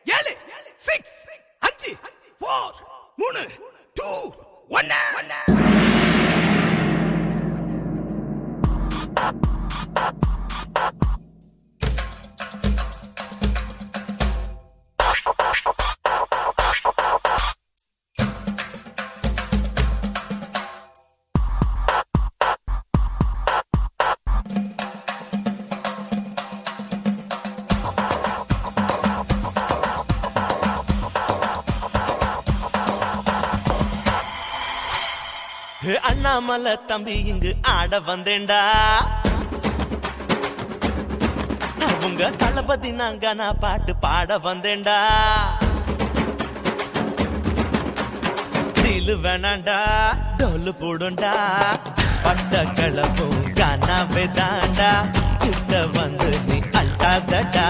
7 6 5 4 3 2 1 அண்ணாமலை தம்பி இங்கு ஆட வந்தேன்டா உங்க தளபதி நாங்க நான் பாட்டு பாட வந்தேன்டா டீலு வேணாண்டா டோலு போடுண்டா பட்ட கிளப்பும் கானாவே தாண்டா கிட்ட வந்து நீ அல்டாதடா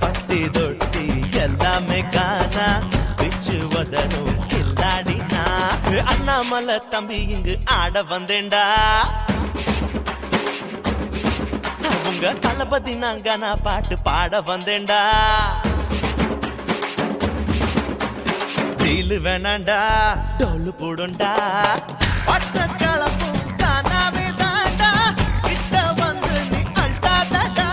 பட்டி தொட்டி எல்லாமே காணா பிச்சு வதனும் கில்லாடினா அண்ணாமலை தம்பி இங்கு ஆட வந்தேன்டா உங்க தளபதி நாங்க நான் பாட்டு பாட வந்தேன்டா டீலு வேணாண்டா டோலு போடுண்டா பட்ட கிளப்பும் கானாவே தாண்டா கிட்ட வந்து நீ அல்டாதடா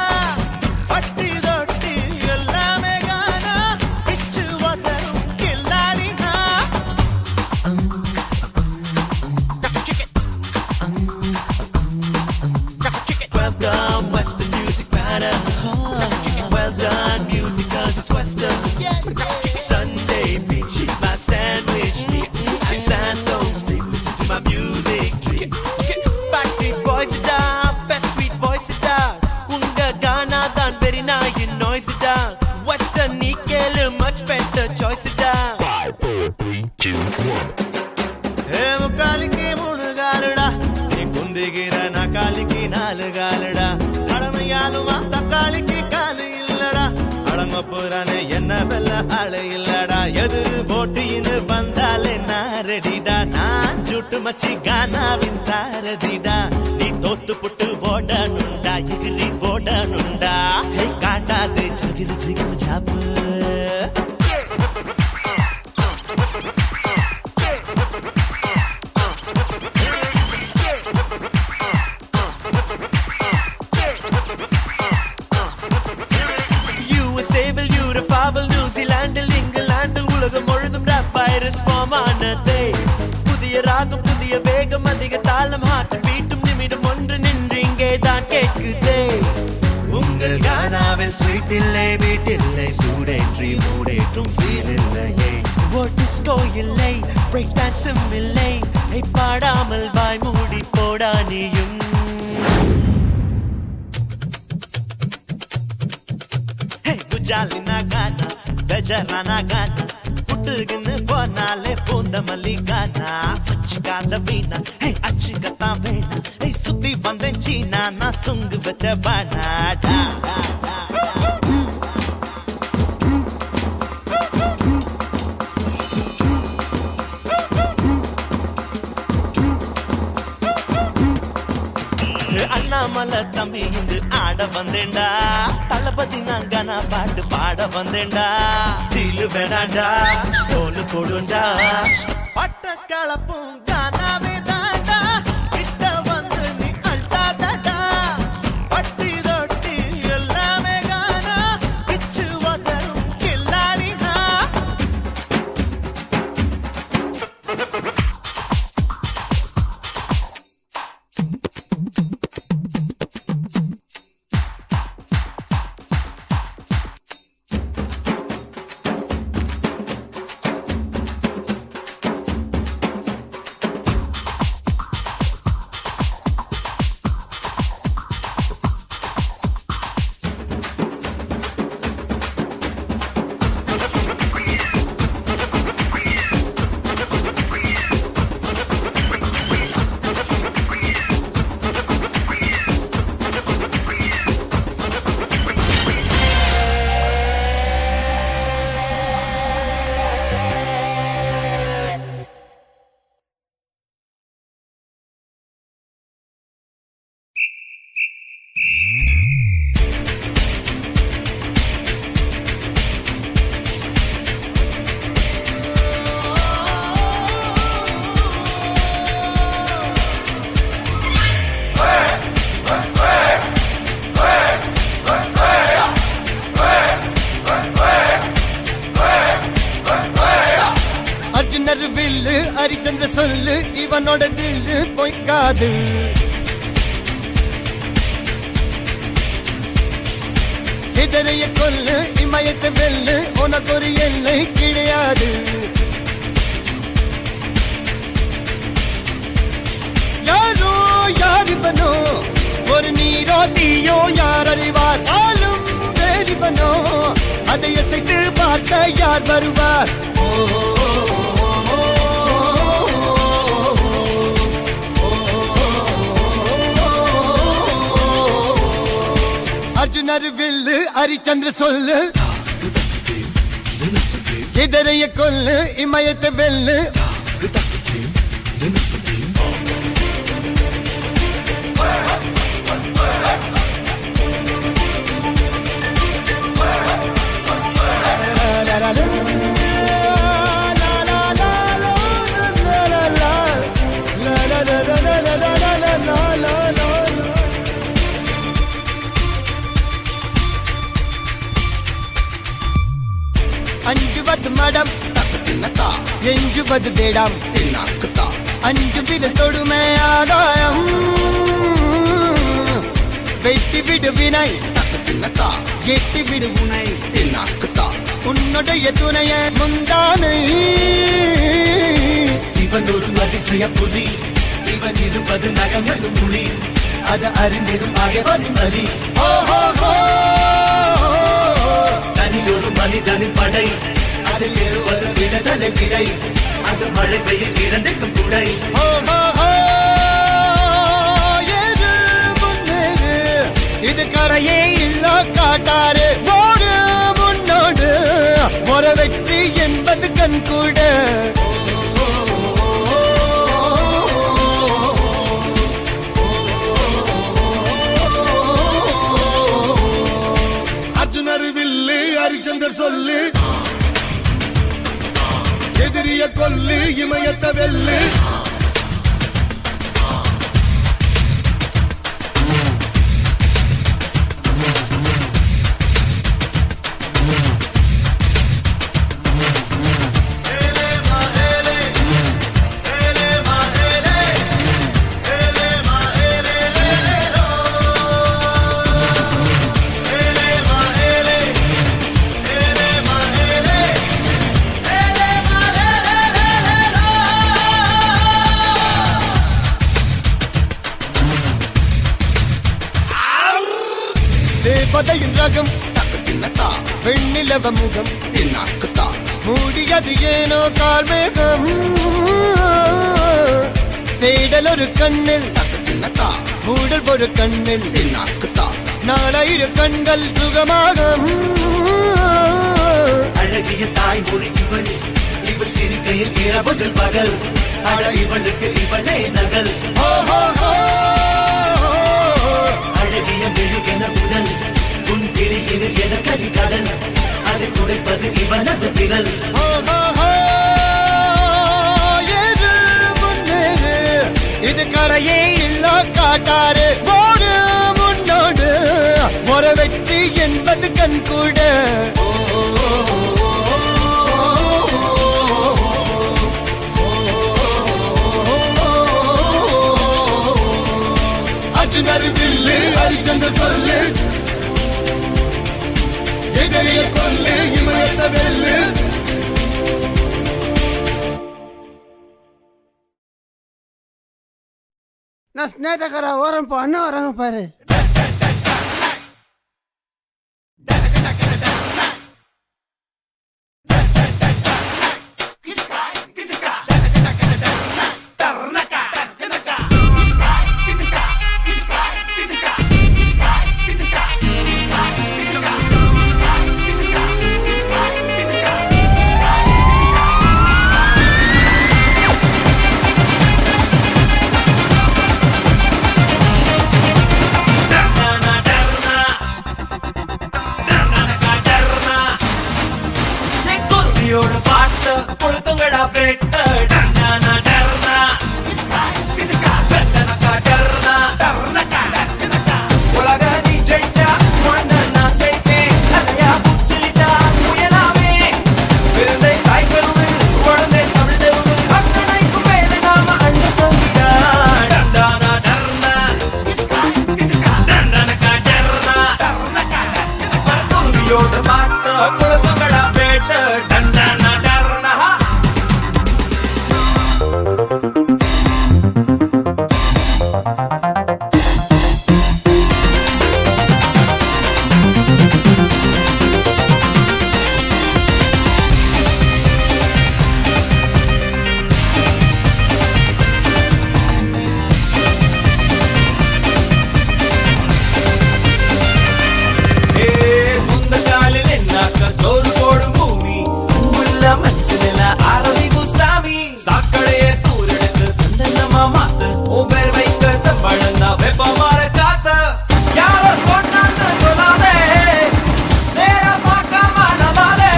பட்டி தொட்டி எல்லாமே காணா பிச்சு வதனும் கில்லாடினா Well done, Western music matter. Well done, music cause it's Western. Sunday, bitch, eat my sandwich. And Santos, they listen to my music. Backbeat voice it down, best sweet voice it down. Unga Ghana done very nice, you noise it down. Western Nikkel, much better choice it down. 5, 4, 3, 2, 1. முக்காலிக்கு 3 காலுடா நீ குந்திகிற நக்காலிக்கு 4 காலுடா கடமையாலுமா தக்காளிக்கு காலு இல்லடா அடங்கப்புறானே என்ன வெல்ல ஆளு இல்லடா எதிர் போட்டின்னு வந்தாலே நான் ரெடிடா நான் ஜுட்டு மச்சி கானாவின் சாரதிடா நீ தோத்து புட்டு ஓடணுண்டா எகிரி ஓடணுண்டா காட்டாது ஜிகிரு ஜிகிரு ஜாப்பு நியூசிலாண்டில் இங்கிலாண்டில் உலகம் முழுதும் ராப் வைரஸ் ஃபார்ம் ஆனதே புதிய ராகம் புதிய வேகம் அதிக தாளம் ஹார்ட் பீட்டும் நிமிடம் ஒன்று நின்று இங்கே தான் கேட்குதே உங்கள் கானாவில் ஸ்வீட் இல்லை வீட்டில்லை சூடேற்றி மூடேற்றும் ஃபீல் இல்லையே ஒரு டிஸ்கோ இல்லை பிரேக் டான்ஸும் இல்லை பாடாமல் வாய் மூடி போடா நீயும் குஜாலினா கானா பெஜரானா கானா புட்டுக்குன்னு போனாலே பூந்த மல்லிகானா வச்சுக்காத வீணா அச்சுக்கத்தான் வேணா சுத்தி வந்தேன் சீனா நான் சுங்கு வச்ச பானாடா அண்ணாமலை தம்பி இங்கு ஆட வந்தேன்டா தளபதி நாங்க நான் பாட்டு பாட வந்தேன்டா டீலு வேணாண்டா தோலு போடுண்டா பட்ட கலப்பும் கானாவே தாண்டா கிட்ட வந்து நீ அல்டாதடா பட்டி தொட்டி எல்லாமே காணா பிச்சு வதரும் கில்லாடினா ஹரிச்சந்திர சொல்லு இவனோட தில்லு பொய்க்காது. இதரைய கொல்லு இமயத்தை வெல்லு உனக்கு ஒரு எல்லை கிடையாது. யாரோ யார் இவனோ ஒரு நீரோ தீயோ யார் அறிவார். ஆளும் வேறிவனோ அதை அசைத்து பார்க்க யார் வருவார். அர்ஜுனர் வில்லு ஹரிச்சந்திர சொல்லு இதரைய கொல்லு இமயத்தை வெல்லு. அஞ்சுவது மடம் எஞ்சுவது தேடாம். அஞ்சு வித தொடுமை ஆதாயம் வெட்டி விடு வினை எட்டி விடு உனை. உன்னுடைய துணைய முந்தானை இவன் ஒரு அதிசய புலி. இவன் இருப்பது நகங்களும் மொழி. அது அறிந்திடும் ஆகவனும் அறி. தனியொரு மனிதனின் படை. அதில் எழுவது விடுதலை விடை. அது மழை பெய்யும் இரண்டுக்கும் துணை. இது கரையே இல்ல காட்டாரு ஓடு முன்னோடு ஒரு வெற்றி என்பது கண் கூட. அர்ஜுனர் வில்லு ஹரிச்சந்தர் சொல்லு எதிரிய கொல்லு இமயத்தை வெல்லு. தேவதையின் ரகம் வெண்ணிலவ முகம் மூடியது ஏனோ கால்மேகம். தேடல் ஒரு கண்ணில் மூடல் ஒரு கண்ணில் நாலாயிரு கண்கள் சுகமாக. அழகிய தாய்மொழி இவள். இவள் சிரிக்கையில் இரவுகள் பகல். அழ இவளுக்கு இவளே நகல். அழகிய மெழுகென உடல். உன் கிளியில் என கதி கடல். அதை துடைப்பது இவனது விரல். இது கரையே இல்ல காட்டாரு ஓடு முன்னோடு ஒரு வெற்றி என்பது கண் கூட. அர்ஜுனர் வில்லு ஹரிச்சந்திர சொல்லு எதிரிய கொல்லு இமயத்தை வெல்லு. நான் ஸ்னேட்டக்கார ஓரம் பண்ண வராங்க பாரு. பாட்டு கொளுத்துங்கடா பெட்ட. உலக நீ ஜெயிச்சா நான் ஜெயிப்பேன். நிறையா புச்சிட்டா முயலாவே. பிறந்தை தாய் கருவு குழந்தை தமிழ் தெருவு அத்தனைக்கும் பாட்டு குழுத்துங்கடா பேட்டு டண்டன டர்னா சோறு போடும் பூமி உள்ள மனசுல ஆரம்பிப்பு சாமி சாக்கடையே தூரெடுத்து சந்தனமா மாத்து உபேர் வைக்க சம்பளந்தா வெப்பமாற காத்த யாரோ சொன்னான்னு சொல்லாதே நேர பார்க்காம நம்பாதே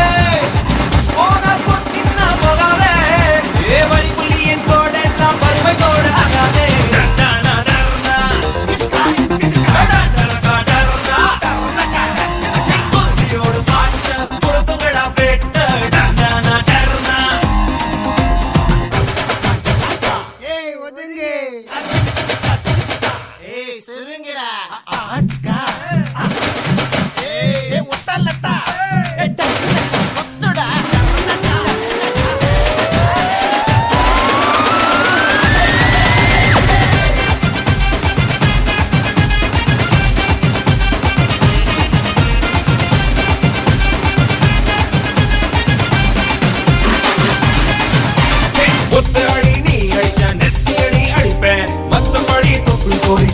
போன சின்ன போகாதே ஏ வழி புள்ளியின் கோடெல்லாம் பருமை கோடு ஆகாதே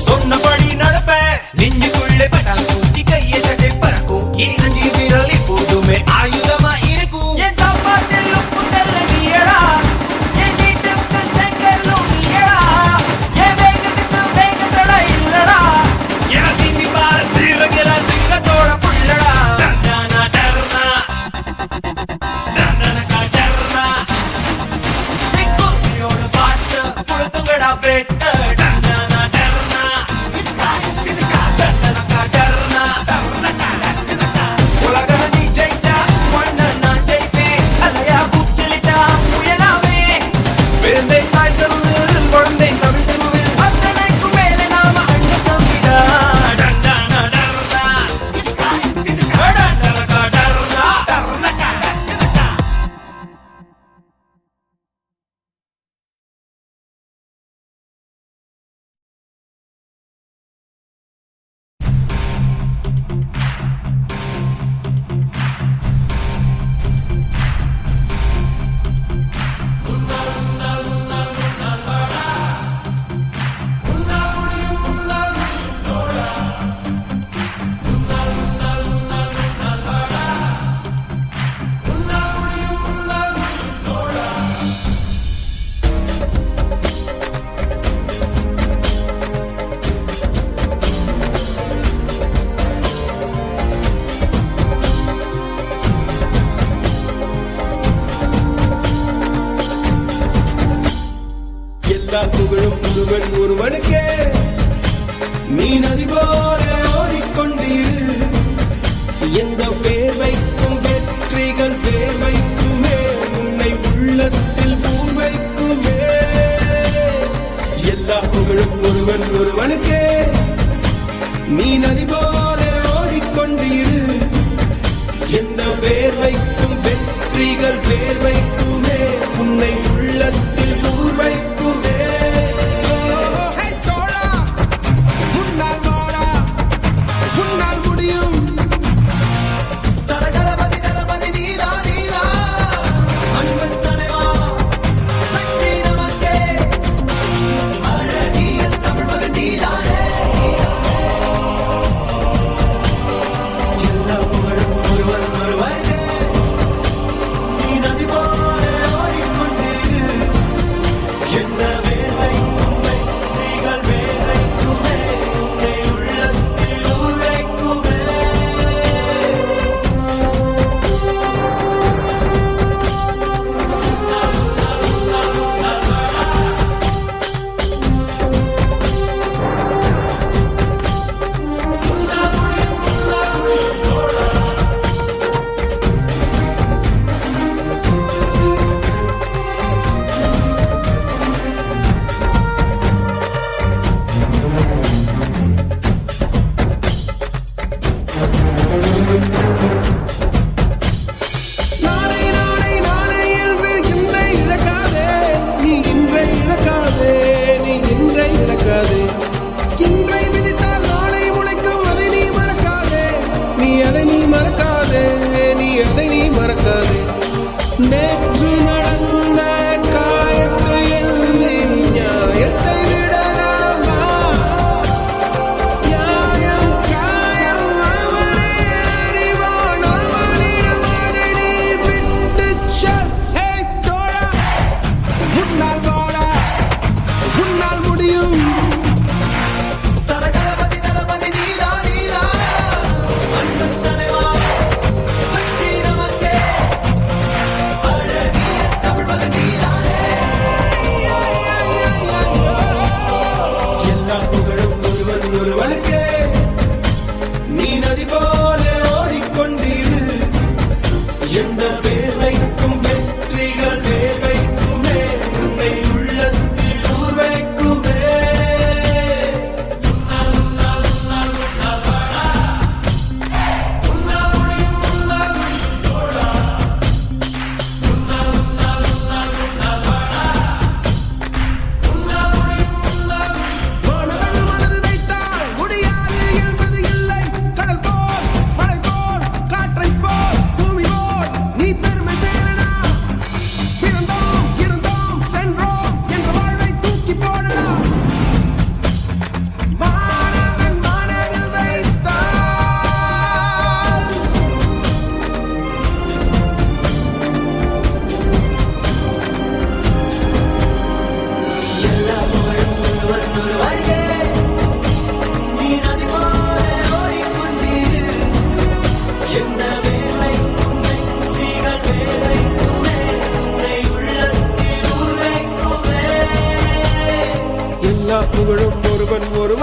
சொன்னபடி நடப்பேன் நெஞ்சுக்குள்ளே பட்டாசு தூக்கி கையை தட்டை பறக்கும் என் அஞ்சு விரல் எப்போதுமே ஆயுதமா இருக்கும் என் சாப்பாட்டில் உப்பு கல்ல நீயடா என் வீட்டுக்கு செங்கல்லும் நீயடா என் வேகத்துக்கு வேகத்தட இல்லடா என சிந்தி பார சிறகிற சிங்கத்தோட புள்ளடா டண்டன டர்னா டண்டனக்கா டர்னா சிக்குரியோட பாட்டு குழுத்துங்கடா பேட்டு புகழும் முருகன் ஒருவனுக்கே நீ நதி போல ஓடிக்கொண்டீர் எந்த பேர் வைக்கும் வெற்றிகள் பேர் வைக்குமே உன்னை உள்ளத்தில் பூர் வைக்குமே எல்லா புகழும் ஒருவன் ஒருவனுக்கே நீ நதி போல ஓடிக்கொண்டீர் எந்த பேர் வைக்கும் வெற்றிகள் பேர் வைக்குமே உன்னை உள்ளத்தில் பூர் வைக்குமே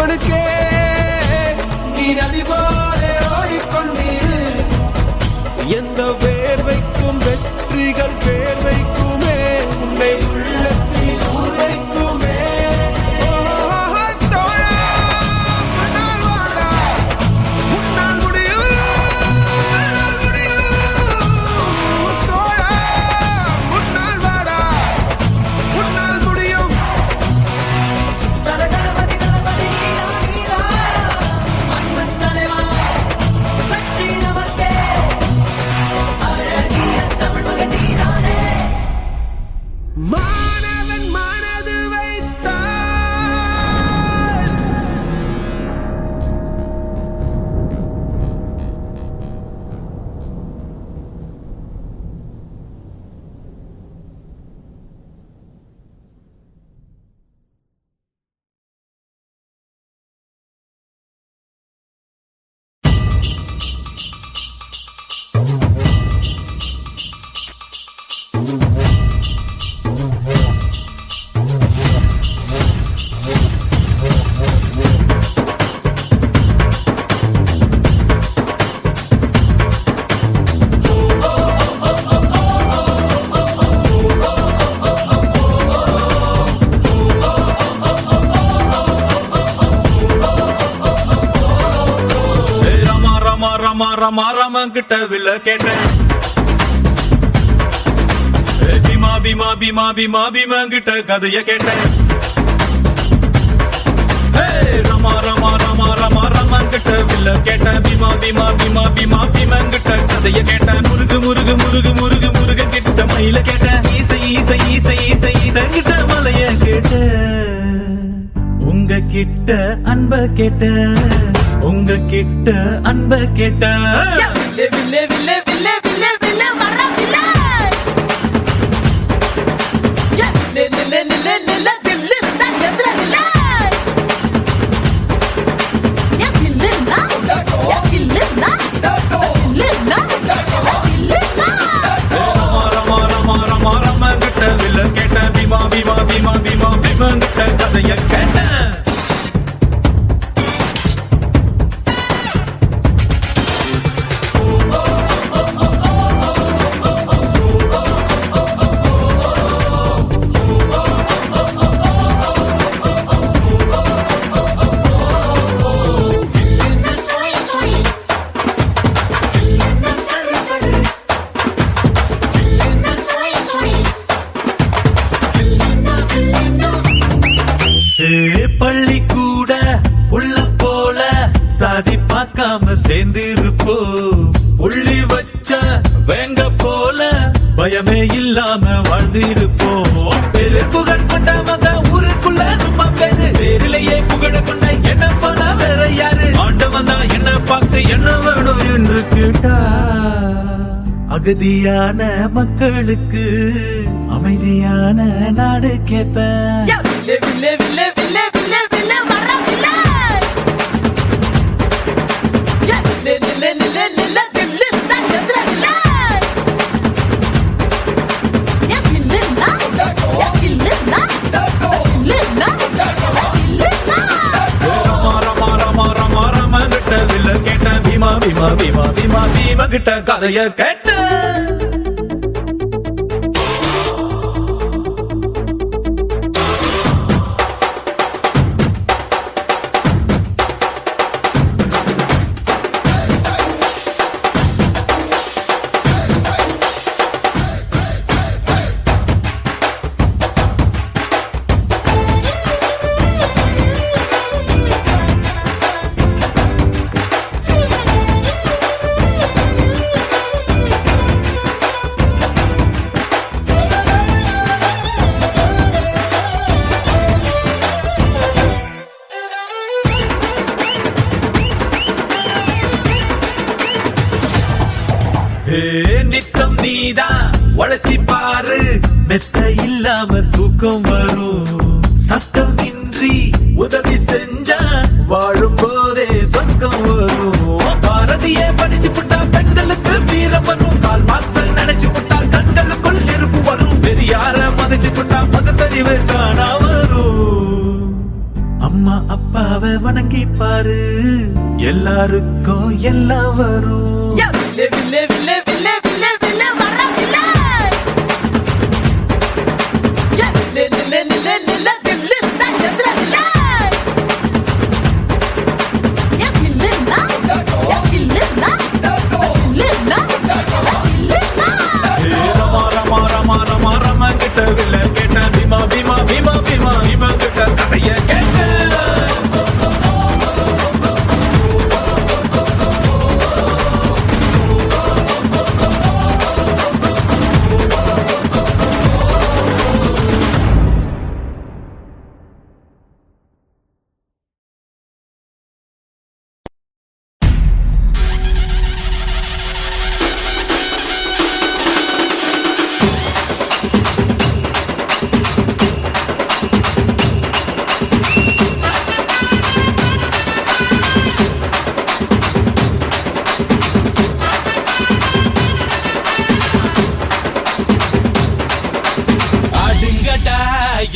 ஒருவனுக்கே நீ நதி போல ஓடிக்கொண்டீரு எந்த வேர்வைக்கும் வெற்றிகள் வேர்வைக்குமே உன்னை உள்ளத்தில் ஊர்வைக்குமே மாணவன் மனது வைத்தான் ராமங்கிட்ட வில்ல கேட்டேன் பீமா பீமா பீமா பீமா பீமாங்கிட்ட கதைய கேட்டேன் ரமா ரமா ரமா ரமா ராமங்கிட்ட வில்ல கேட்டேன் பீமா பீமா பீமா பீமா பீமாங்கிட்ட கதைய கேட்டேன் முருகு முருகு முருகு முருகு முருக கிட்ட மயில கேட்டேன் ஈசை ஈசை ஈசை ஈசை ஈசங்கிட்ட மலைய கேட்டேன் உங்க கிட்ட அன்ப கேட்டேன் உங்க கிட்ட அன்ப கேட்ட வில்லே வில்லே வில்லே வில்லே வில்லே வில்லே வர வில்லே லே லே லே லே லே தில்லு தா எதிர வில்லே யா வில்லே நா யா வில்லே நா வில்லே நா வில்லே நா ரமா ரமா ரமா ரமா கிட்ட வில்ல கேட்ட பீமா பீமா பீமா பீமா பீமா கிட்ட கதைய கேட்ட பள்ளி கூட உள்ள போல சாதி பார்க்காம சேர்ந்திருப்போ புள்ளி வச்ச வேங்க போல பயமே இல்லாம வாழ்ந்திருப்போம் பெரு புகழ் கொண்டவங்க ஊருக்குள்ள நம்ம பேரு பேரிலேயே புகழ கொண்ட என்ன போல வேற யாரு ஆண்டவன் தான் என்ன பார்த்து என்ன வேணும் என்று கேட்டா அகதியான மக்களுக்கு அமைதியான நாடு கேட்பேன் வில்லே வில்லே வில்லே வில்லே வில்லே வில்லே வர வில்லே யா லே லே லே லே தில்லு தா எதிர வில்லே யா வில்லே நா யா வில்லே நா வில்லே நா வில்லே நா ரமா ரமா ரமா ரமா கிட்ட வில்ல கேட்ட பீமா பீமா பீமா பீமா பீமா கிட்ட கதைய கேட்ட நித்தம் நீதான் உழைச்சி பாரு மெத்த இல்லாம தூக்கம் வரும் சட்டம் இன்றி உதவி செஞ்சா வாழும் போதே சொர்க்கம் வரும் பாரதியே படிச்சு புட்டா பெண்களுக்கு வீரம் வரும் கால் மாசல் நினைச்சு புட்டால் கண்களுக்குள் நெருப்பு வரும் பெரியார மதிச்சு புட்டா பகுத்தறிவு காணா வரும் அம்மா அப்பாவை வணங்கி பாரு, எல்லாருக்கும் எல்லாம் வரும். வில்லே வில்லே வில்லே வில்லே வில்லே வில்லே வர வில்லே. லில்லே லில்லே லில்லே லில்லே தில்லு தான் எதிர வில்லே. கில்லுனா கில்லுனா கில்லுனா கில்லுனா. ரமா ரமா ரமா ரமா ரமா கிட்ட வில்ல கேட்ட பீமா பீமா பீமா பீமா பீமா கிட்ட கதைய கேட்ட.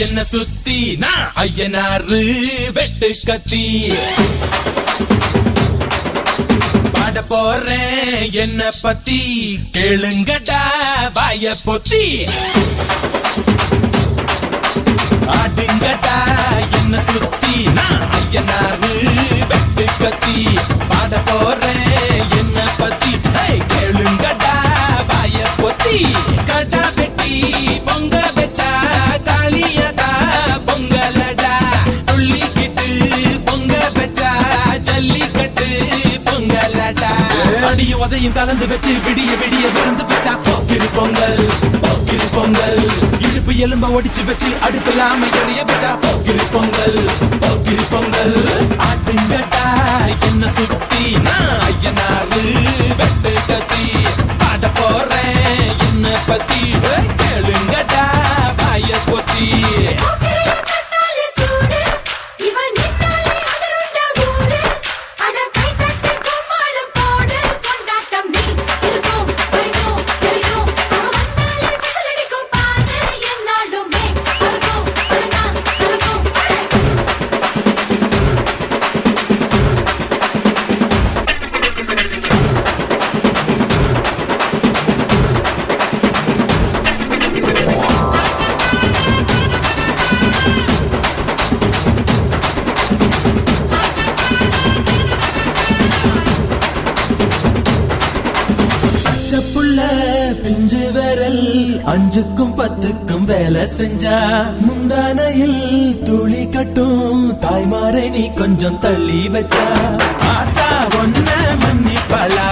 என்ன சுத்தி நான் ஐயனாரு வெட்டு கத்தி பாட போறேன் என்ன பத்தி கேளுங்கடா வாய பொத்தி. ஆடுங்கடா என்ன சுத்தி நான் ஐயனாரு வெட்டு கத்தி பாட போறேன் என்ன பத்தி கேளுங்கடா வாய பொத்தி. கடா வெட்டி பொங்க வச்சா தாலியதா பொங்கலடா, துள்ளிக்கிட்டு பொங்க வச்சா ஜல்லிக்கட்டு பொங்கலடா. அடியும் உதையும் கலந்து வச்சு விடிய விடிய விருந்து வச்சா போக்கிரு பொங்கல் போக்கிரு பொங்கல். இடுப்பு எலும்ப ஒடிச்சு வச்சு அடுப்பில்லாம எறிய வச்சா போக்கிரு பொங்கல் போக்கிரு பொங்கல். ஆட்டுங்கட்டா என்ன சுத்தி நான் ஐயனாரு வெட்டு கத்தி பாட போறேன் என்ன பத்தி கேளுங்கடா வாய பொத்தி. பிஞ்சு விரல் அஞ்சுக்கும் பத்துக்கும் வேலை செஞ்சா முந்தானையில் துளி கட்டும் தாய்மாரை நீ கொஞ்சம் தள்ளி வச்சா. ஆத்தா ஒன்ன மன்னிப்பலா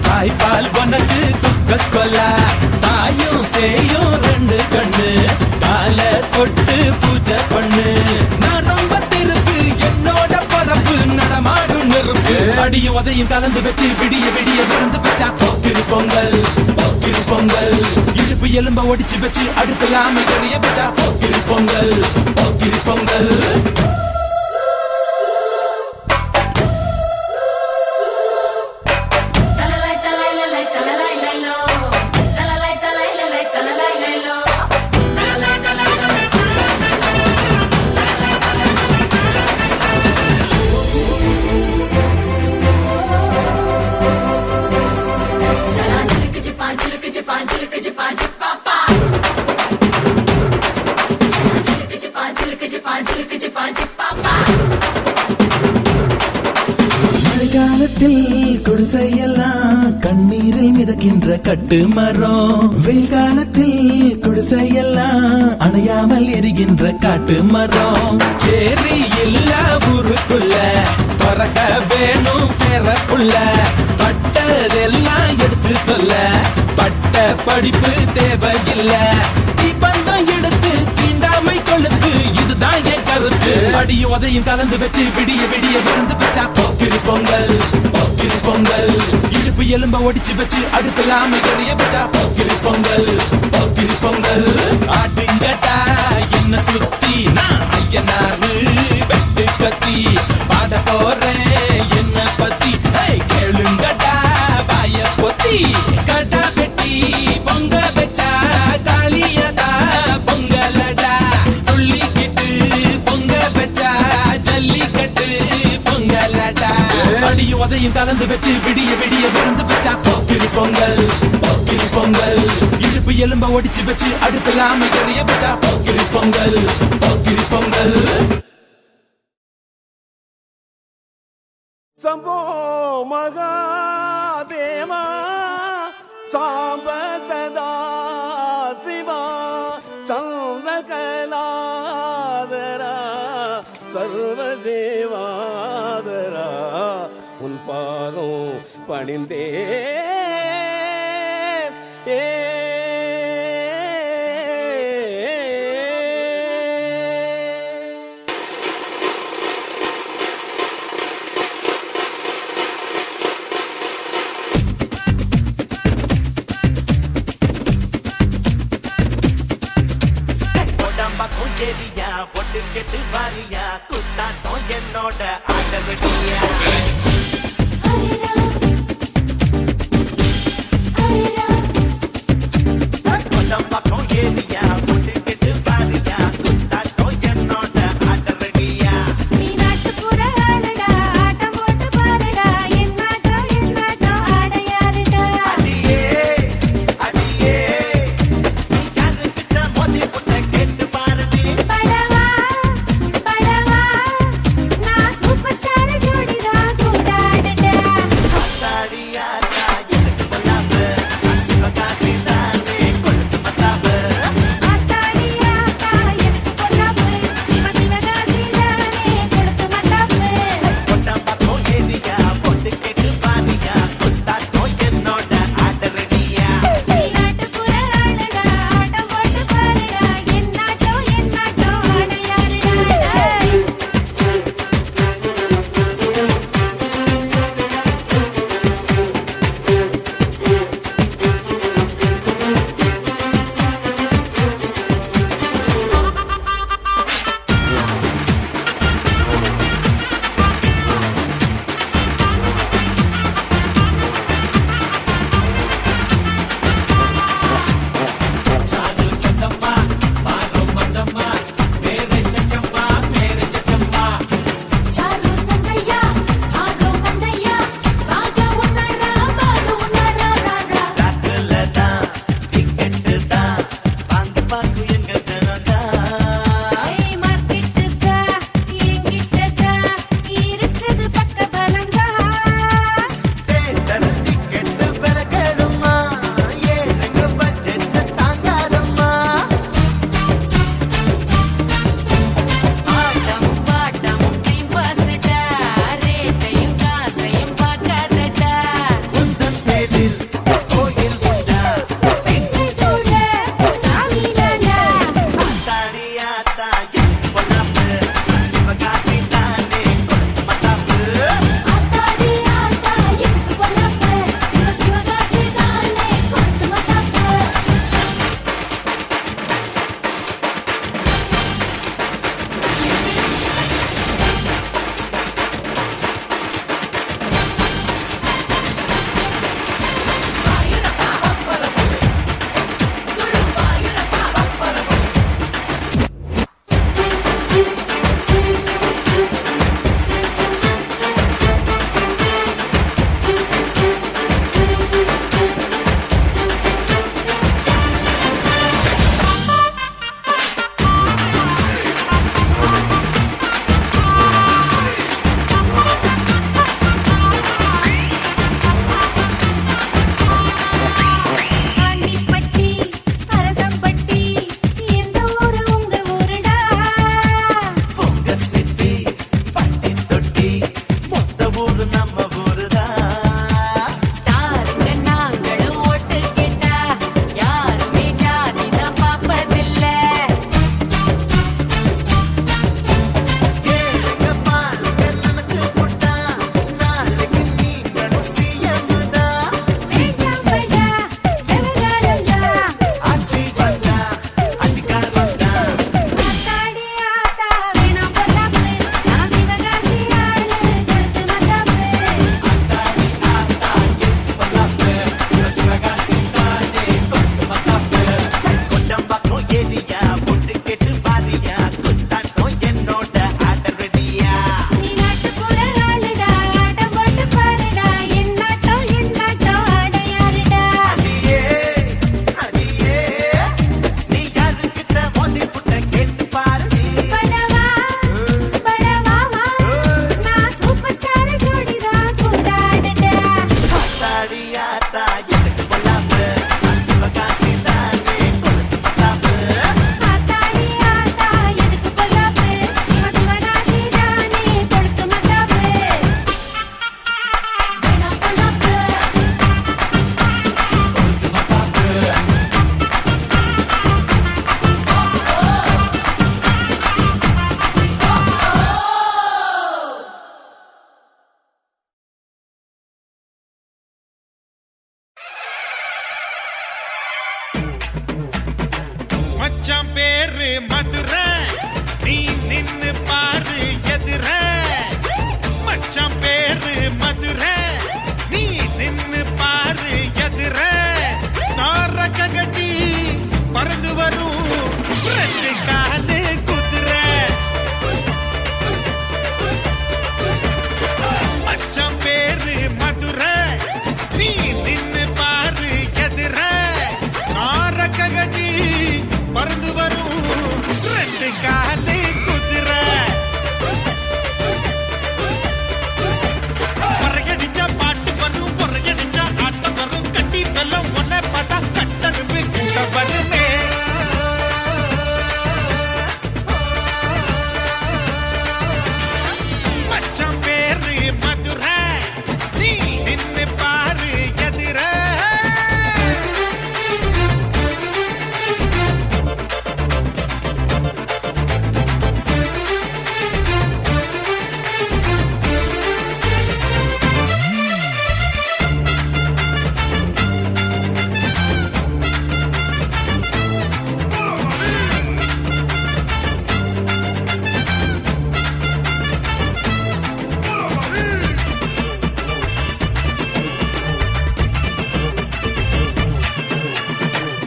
தாய்ப்பால் உனக்கு துக்க கொல்லா. தாயும் சேயும் ரெண்டு கண்ணு கால தொட்டு பூஜை பண்ணு. நான் ரொம்ப திருப்பு என்னோட பரப்பு நடமாடும் நெருப்பு. அடியும் உதையும் கலந்து வச்சு விடிய விடிய விருந்து வச்சா போக்கிரு பொங்கல் போக்கிரு பொங்கல். இடுப்பு எலும்ப ஒடிச்சு வச்சு அடுப்பில்லாம எறிய வச்சா போக்கிரு பொங்கல் போக்கிரு பொங்கல். மழைக்காலத்தில் குடிசையெல்லாம் கண்ணீரில் மிதக்கின்ற கட்டு மரம். வெயில் காலத்தில் குடிசையெல்லாம் அணையாமல் எரிகின்ற காட்டு மரம். சேரி எல்லா ஊருக்குள்ள பறக்க வேணும் பெறக்குள்ள. பட்டதெல்லாம் எடுத்து சொல்ல பட்ட படிப்பு தேவையில்ல. பந்தம் எடுத்து தீண்டாமை கொழுத்து இதுதான் என் கருத்து. அடியும் உதையும் கலந்து வச்சு விடிய விடிய விருந்து வச்சா போக்கிரு பொங்கல் போக்கிரு பொங்கல். இடுப்பு எலும்ப ஒடிச்சு வச்சு அடுப்பில்லாம எறிய வச்சா போக்கிரு பொங்கல் போக்கிரு பொங்கல். ஆடுங்கட்டா என்ன சுத்தி நான் ஐயனாரு வெட்டு கத்தி பாட போறேன் என்ன பத்தி கேளுங்கட்டா வாய பொத்தி. கடா வெட்டி பொங்க வச்சா தாலியதா பொங்கலடா, துள்ளிக்கிட்டு பொங்க வச்சா ஜல்லிக்கட்டு உதையும் கலந்து வச்சு விடிய விடிய விருந்து வச்சா போக்கிரி பொங்கல் போக்கிரி பொங்கல் இடுப்பு எலும்ப ஒடிச்சு வச்சு அடுப்பில்லாம எரிய வச்சா போக்கிரி பொங்கல் போக்கிரி பொங்கல் சம்போ மகாதேவா சாம்ப சதா சிவா சந்திரகலாதரா சர்வஜீவாதரா உன் பாதம் பணிந்தே உடம்ப குஞ்செரியா பொட்டு கெட்டு வாரியா குத்தாட்டம் என்னோட ஆடவடியா உடம்ப குஞ்செரியா பொட்டு கெட்டு வாரியா குத்தாட்டம் என்னோட ஆடவடியா நீ நாட்டுப்புற ஆளுடா ஆட்டம் போட்டு பாருடா என்னாட்டம் ஆடையாருடா அடியே அடியே நீ யாருக்கிட்ட மோதி புட்ட கேட்டு பாருடி படவா படவா நான் சூப்பர் ஸ்டார் ஜோடிதான் கூடாடுடா ஆத்தாடியாத்தா எனக்கு கொள்ளாம மச்சான் பேரு மதுரை நீ நின்னு பாரு எதிர மச்சான் பேரு மதுரை நீ நின்னு பாரு எதிர நாரக கட்டி பறந்து வரும் ரெண்டு காலு குதிரை மச்சான் பேரு மதுரை நீ நின்னு பாரு எதிர நாரக கட்டி பறந்து வரும் ரெண்டு காலு குதிரை பறையடிச்சா பாட்டு வரும் பொறையடிச்சா ஆட்டம் வரும் கட்டி வெள்ளம் ஒன்ன பார்த்தா கட்டரும்பு கூட வருமே மச்சான் பேரு மதுரை நீ நின்னு பாரு எதிர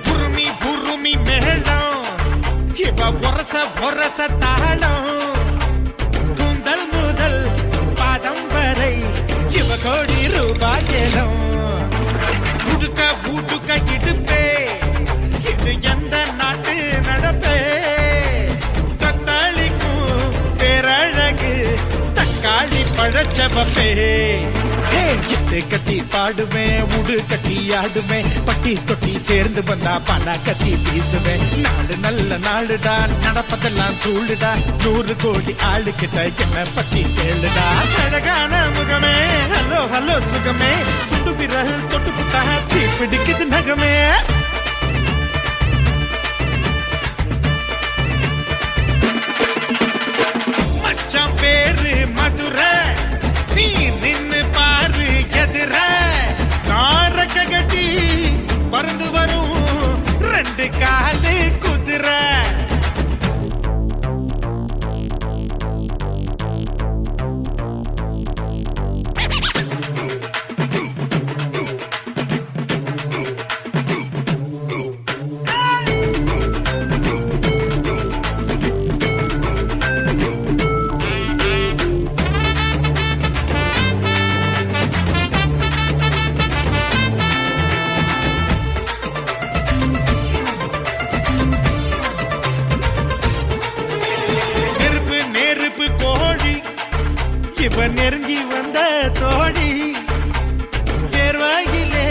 புருமி புருமி மேளம் இவ ஒரச தாளம் கூந்தல் முதல் பாதம் வரை இவ கோடி ரூபாய் ஏலம் உடுக்க ஊட்டுக்க இடுப்பே இது எந்த நாட்டு நடப்பே தத்தாளிக்கும் பேரழகு தக்காளி பழச்சவப்பே எட்டு கட்டி பாடுவேன் உடு கட்டி ஆடுவேன் பட்டி தொட்டி சேர்ந்து வந்தா பண கட்டி பேசுவேன் நாடு நல்ல நாடுடா நடப்பதெல்லாம் தூளுடா 100 கோடி ஆளுகிட்ட என்ன பத்தி கேளுடா அழகான முகமே ஹலோ ஹலோ சுகமே சுண்டு விரல் தொட்டு புட்டா தீ பிடிக்குது நகமே மச்சான் பேரு மதுரை நீ நின்னு பாரு எதிர நாரக கட்டி பறந்து வரும் ரெண்டு காலு குதிரை நெருப்பு நெருப்பு கோழி இவ நெருங்கி வந்த தோழி தேர்வாயிலே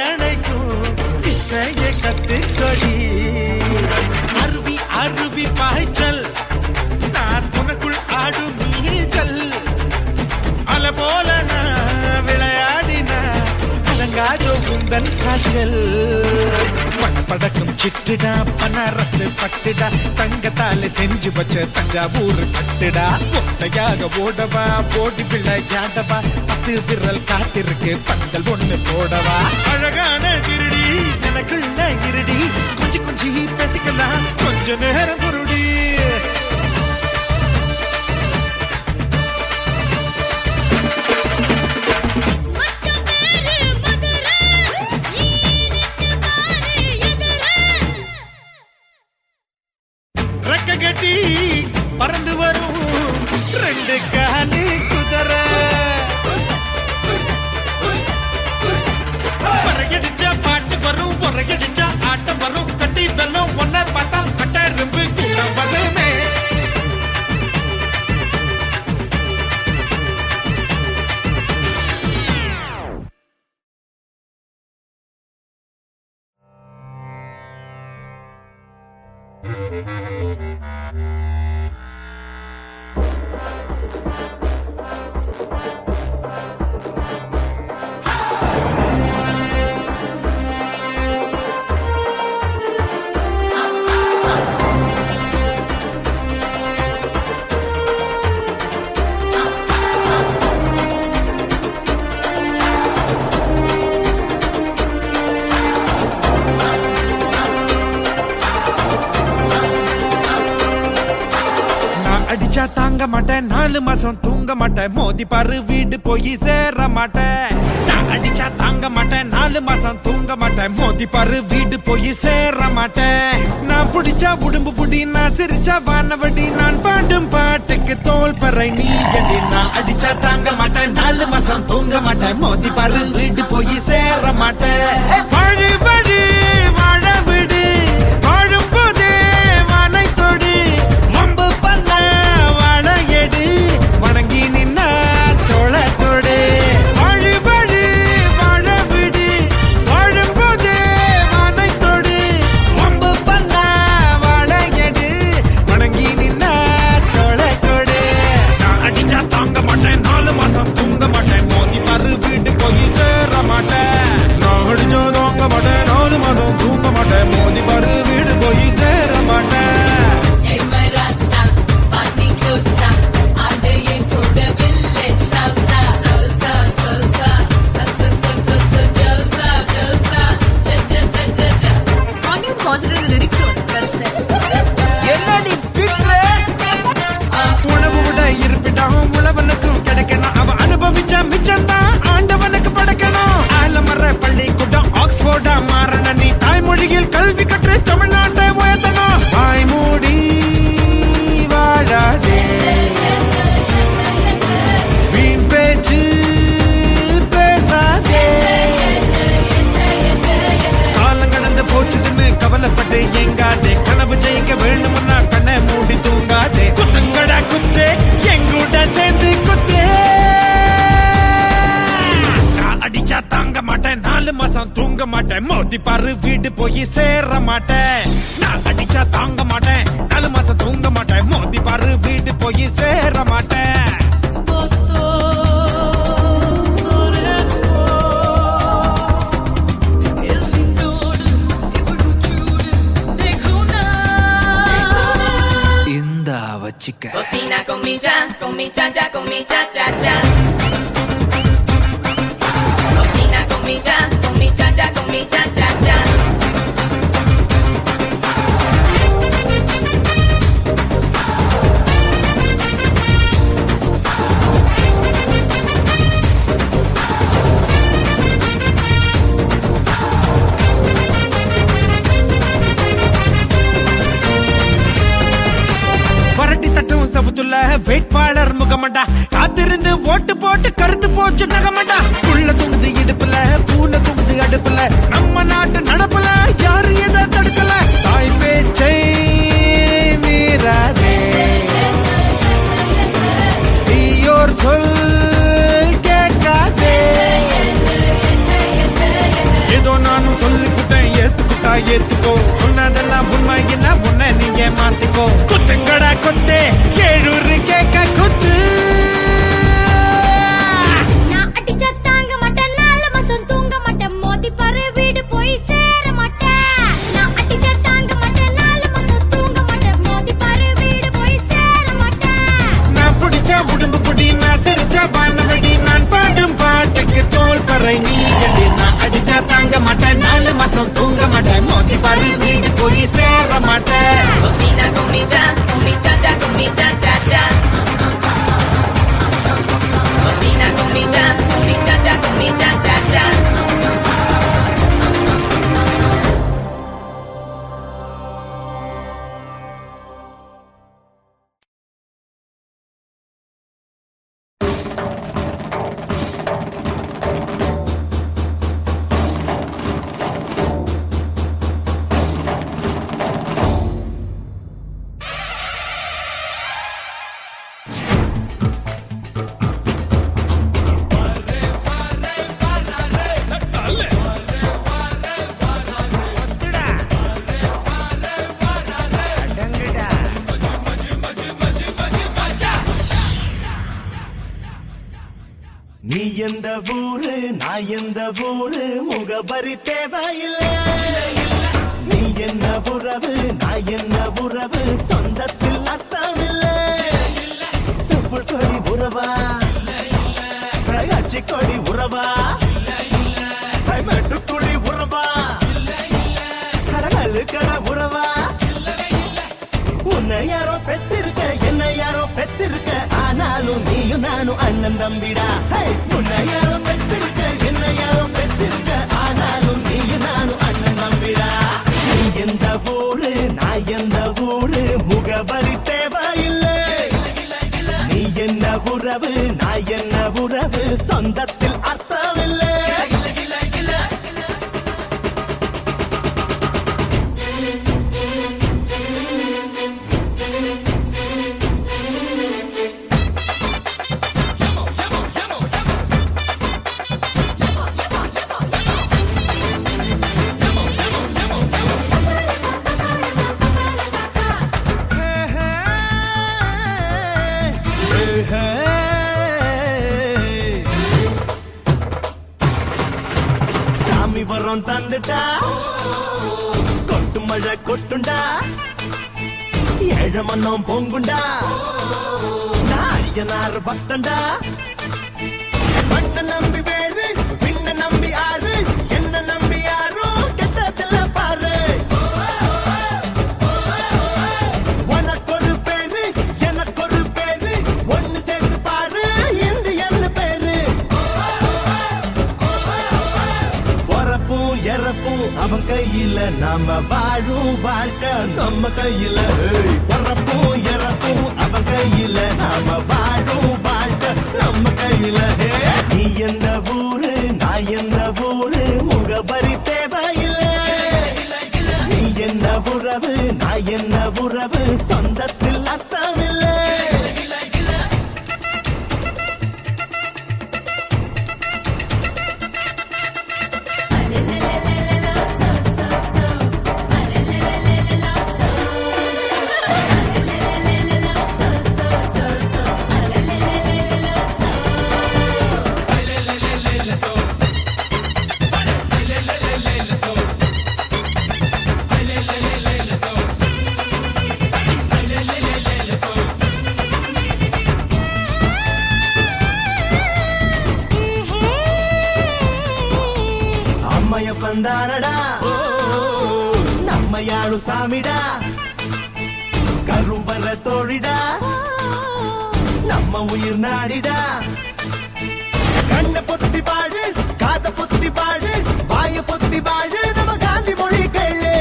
அணைக்கும் சித்தைய கத்துக்கொடி அருவி அருவி பாய்ச்சல் நான் உனக்குள் ஆடும் நீச்சல் அல போல நான் விளையாடினா அலங்காதோ உந்தன் காய்ச்சல் படக்கும் சிட்டுடா பனரசு பட்டுடா தங்கத்தால செஞ்சு வச்ச தஞ்சாவூர் பட்டுடா ஒத்தையாக ஓடவா ஓடி விளையாடவா 10 விரல் காத்திருக்கு பந்தல் ஒண்ணு போடவா அழகான திருடி எனக்குள்ள இருடி கொஞ்சி கொஞ்சி பேசிக்கலாம் கொஞ்ச நேரம் பொருடி மச்சான் பேரு மதுரை நீ நின்னு பாரு எதிர ரெக்க கட்டி பறந்து வரும் ரெண்டு காலி குதிரை பறையடிச்சா பாட்டு வரும் பொறையடிச்சா ஆட்டம் வரும் கட்டி வெள்ளம் ஒன்ன பார்த்தா கட்டரும்பு கூட வருமே தாங்க மாட்டேன் 4 மாசம் தூங்க மாட்டேன் மோதி பாரு வீடு போய் சேர மாட்டேன் நான் அடிச்சா தாங்க மாட்டேன் 4 மாசம் தூங்க மாட்டேன் மோதி பாரு வீடு போய் சேர மாட்டேன் நான் புடிச்சா உடும்பு புடி நான் சிரிச்சா வானவடி நான் பாடும் பாட்டுக்கு தோல் பறை நீ எடி நான் அடிச்சா தாங்க மாட்டேன் 4 மாசம் தூங்க மாட்டேன் மோதி பாரு வீடு போய் சேர மாட்டேன் வழி வழி வாழ விடு வாழும் போதே வானை தொடு மம்பு பண்ண வாழ எடு வணங்கி நின்ன தோள தொடு வழி வழி வாழ விடு வாழும் போதே வானை தொடு மம்பு பண்ண வாழ எடு வணங்கி நின்ன தோள தொடு நான் அடிச்சா தாங்க மாட்டேன் 4 மாசம் தூங்க மாட்டேன் மோதி பாரு வீட்டு போய் சேர மாட்டேன் நான் அடிச்சா தாங்க மாட்டேன் 4 மாசம் தூங்க மாட்டேன் மோதி பாரு வீடு போய் சேர மாட்டேன் Hey, my Rasta, party closer. Ande ye kuda village salsa, salsa, salsa, salsa, salsa, salsa, jalsa, jalsa, ja, ja, ja, ja, ja. Can't you consider the lyrics on? That's it. உணவு விட இருப்பிடம் உழவனுக்கும் கிடைக்கணும் அவ அனுபவிச்ச மிச்சம்தான் ஆண்டவனுக்கு படைக்கணும் ஆலமர பள்ளிக்கூடம் ஆக்ஸ்போர்டா மாறன நீ தாய்மொழியில் கல்வி கற்று தமிழ்நாட்டை உயர்த்தணும் வாய் மூடி வாழாதே வீண் பேச்சு பேசாதே காலம் கடந்து போச்சுதுன்னு கவலைப்பட்டு எங்காதே கனவு ஜெயிக்க வேணும்னா கண்ணை மூடி தூங்காதே குத்தங்கடா குத்தே எங்கூட சேர்ந்து குத்தே நான் அடிச்சா தாங்க மாட்டேன் 4 மாசம் தூங்க மாட்டேன் மோதி பாரு வீடு போய் சேர மாட்டேன் நான் அடிச்சா தாங்க மாட்டேன் 4 மாசம் தூங்க மாட்டேன் மோதி பாரு வீடு போய் சேர மாட்டேன் Spotto, sorretto, il lindone, che produce, decona. இந்தா வச்சிக்க Cocina comincia ya, comincia ya, ya. Cocina comincia ya, comincia ya, ya. வரட்டி தட்டும் சவுத்துல வேட்பாளர் முகமண்டா காத்திருந்து ஓட்டு போட்டு கருத்து போச்சு நகமண்டா புள்ள தூங்குது இடுப்புல பூனை தூங்குது அடுப்புல நம்ம நாட்டு நடப்புல யாரு எதை தடுக்கல தாய் பேச்சை மீறாதே தீயோர் சொல் கேட்காதே ஏதோ நானும் சொல்லிக்கிட்டேன் ஏத்துக்கிட்டா ஏத்துக்கோ சொன்னதெல்லாம் உண்மை என்ன உன்னை நீங்க மாத்திக்கோ குத்துங்கடா குத்து கேழூரு கேட்க குத்து நான் அடிச்சா தாங்க மாட்டேன் 4 மாசம் தூங்க மாட்டேன் மோதி பாரு வீடு போய் சேர மாட்டேன் நான் அடிச்சா தாங்க மாட்டேன் 4 மாசம் தூங்க மாட்டேன் மோதி பாரு வீடு போய் சேர மாட்டேன் நான் பிடிச்ச உடம்பு புடி நான் சிரிச்ச வானவடி நான் பாடும் பாட்டுக்கு தோல் பறை நீ எடி நான் அடிச்சா தாங்க மாட்டேன் 4 மாசம் தூங்க மாட்டேன் மோதி பாரு வீடு போய் சேர மாட்டேன் Cocina comincia ya, comincia ya, ya. Cocina comincia ya, comincia ya, ya. நீ எந்த ஊரு நான் எந்த ஊரு முகபரி தேவையில்லை நீ என்ன உறவு நான் என்ன உறவு சொந்தத்தில் அர்த்தமில்லை துப்புள் கொடி உறவா அச்சி கொடி உறவா மெட்டுக்குழி உறவா கடல் கட உறவா உன்னை யாரோ பெற்றிருக்க என்ன யாரோ பெற்றிருக்க நானும் அண்ணன் தம்பிடா உன்னை யாரும் பெற்றிருக்க என்ன யாரும் பெற்றிருக்க ஆனாலும் நீயும் நானும் அண்ணன் தம்பிடா நீ எந்த ஊரு நான் எந்த ஊரு முகவரி தேவையில்லை நீ என்ன உறவு நான் என்ன உறவு சொந்தத்தில் அர்த்தமில்லை சாமி வரம் தந்துட்டா கொட்டு மழை கொட்டுண்டா ஏழ மன்னம் பொங்குண்டா நாரியனார் பக்தண்டா மண்ண நம்பி வேறு பின்ன நம்பி ஆறு என்ன நம்பி யாரோ கெட்டதில்ல பாரு உனக்கு ஒரு பேரு எனக்கு ஒரு பேரு ஒன்னு சேர்த்து பாரு இந்தியன்னு பேரு பொறப்பும் இறப்பும் அவன் கையில நாம வாழும் வாழ்க்கை நம்ம கையில பொறப்பும் இறப்பும் அவன் கையில நாம வாழும் வாழ்க்கை நம்ம கையில நீ எந்த ஊரு நான் எந்த ஊரு முகவரி தேவையில்லை நீ என்ன உறவு நான் என்ன உறவு சொந்தத்தில் அர்த்தமில்லை அம்மைய பந்தாரடா நம்மையாளு சாமிடா கருவற தோழிடா நம்ம உயிர் நாடிடா கண்ண பொத்தி பாடு காத பொத்தி பாடு வாய பொத்தி பாடு நம்ம காந்தி மொழி கேளு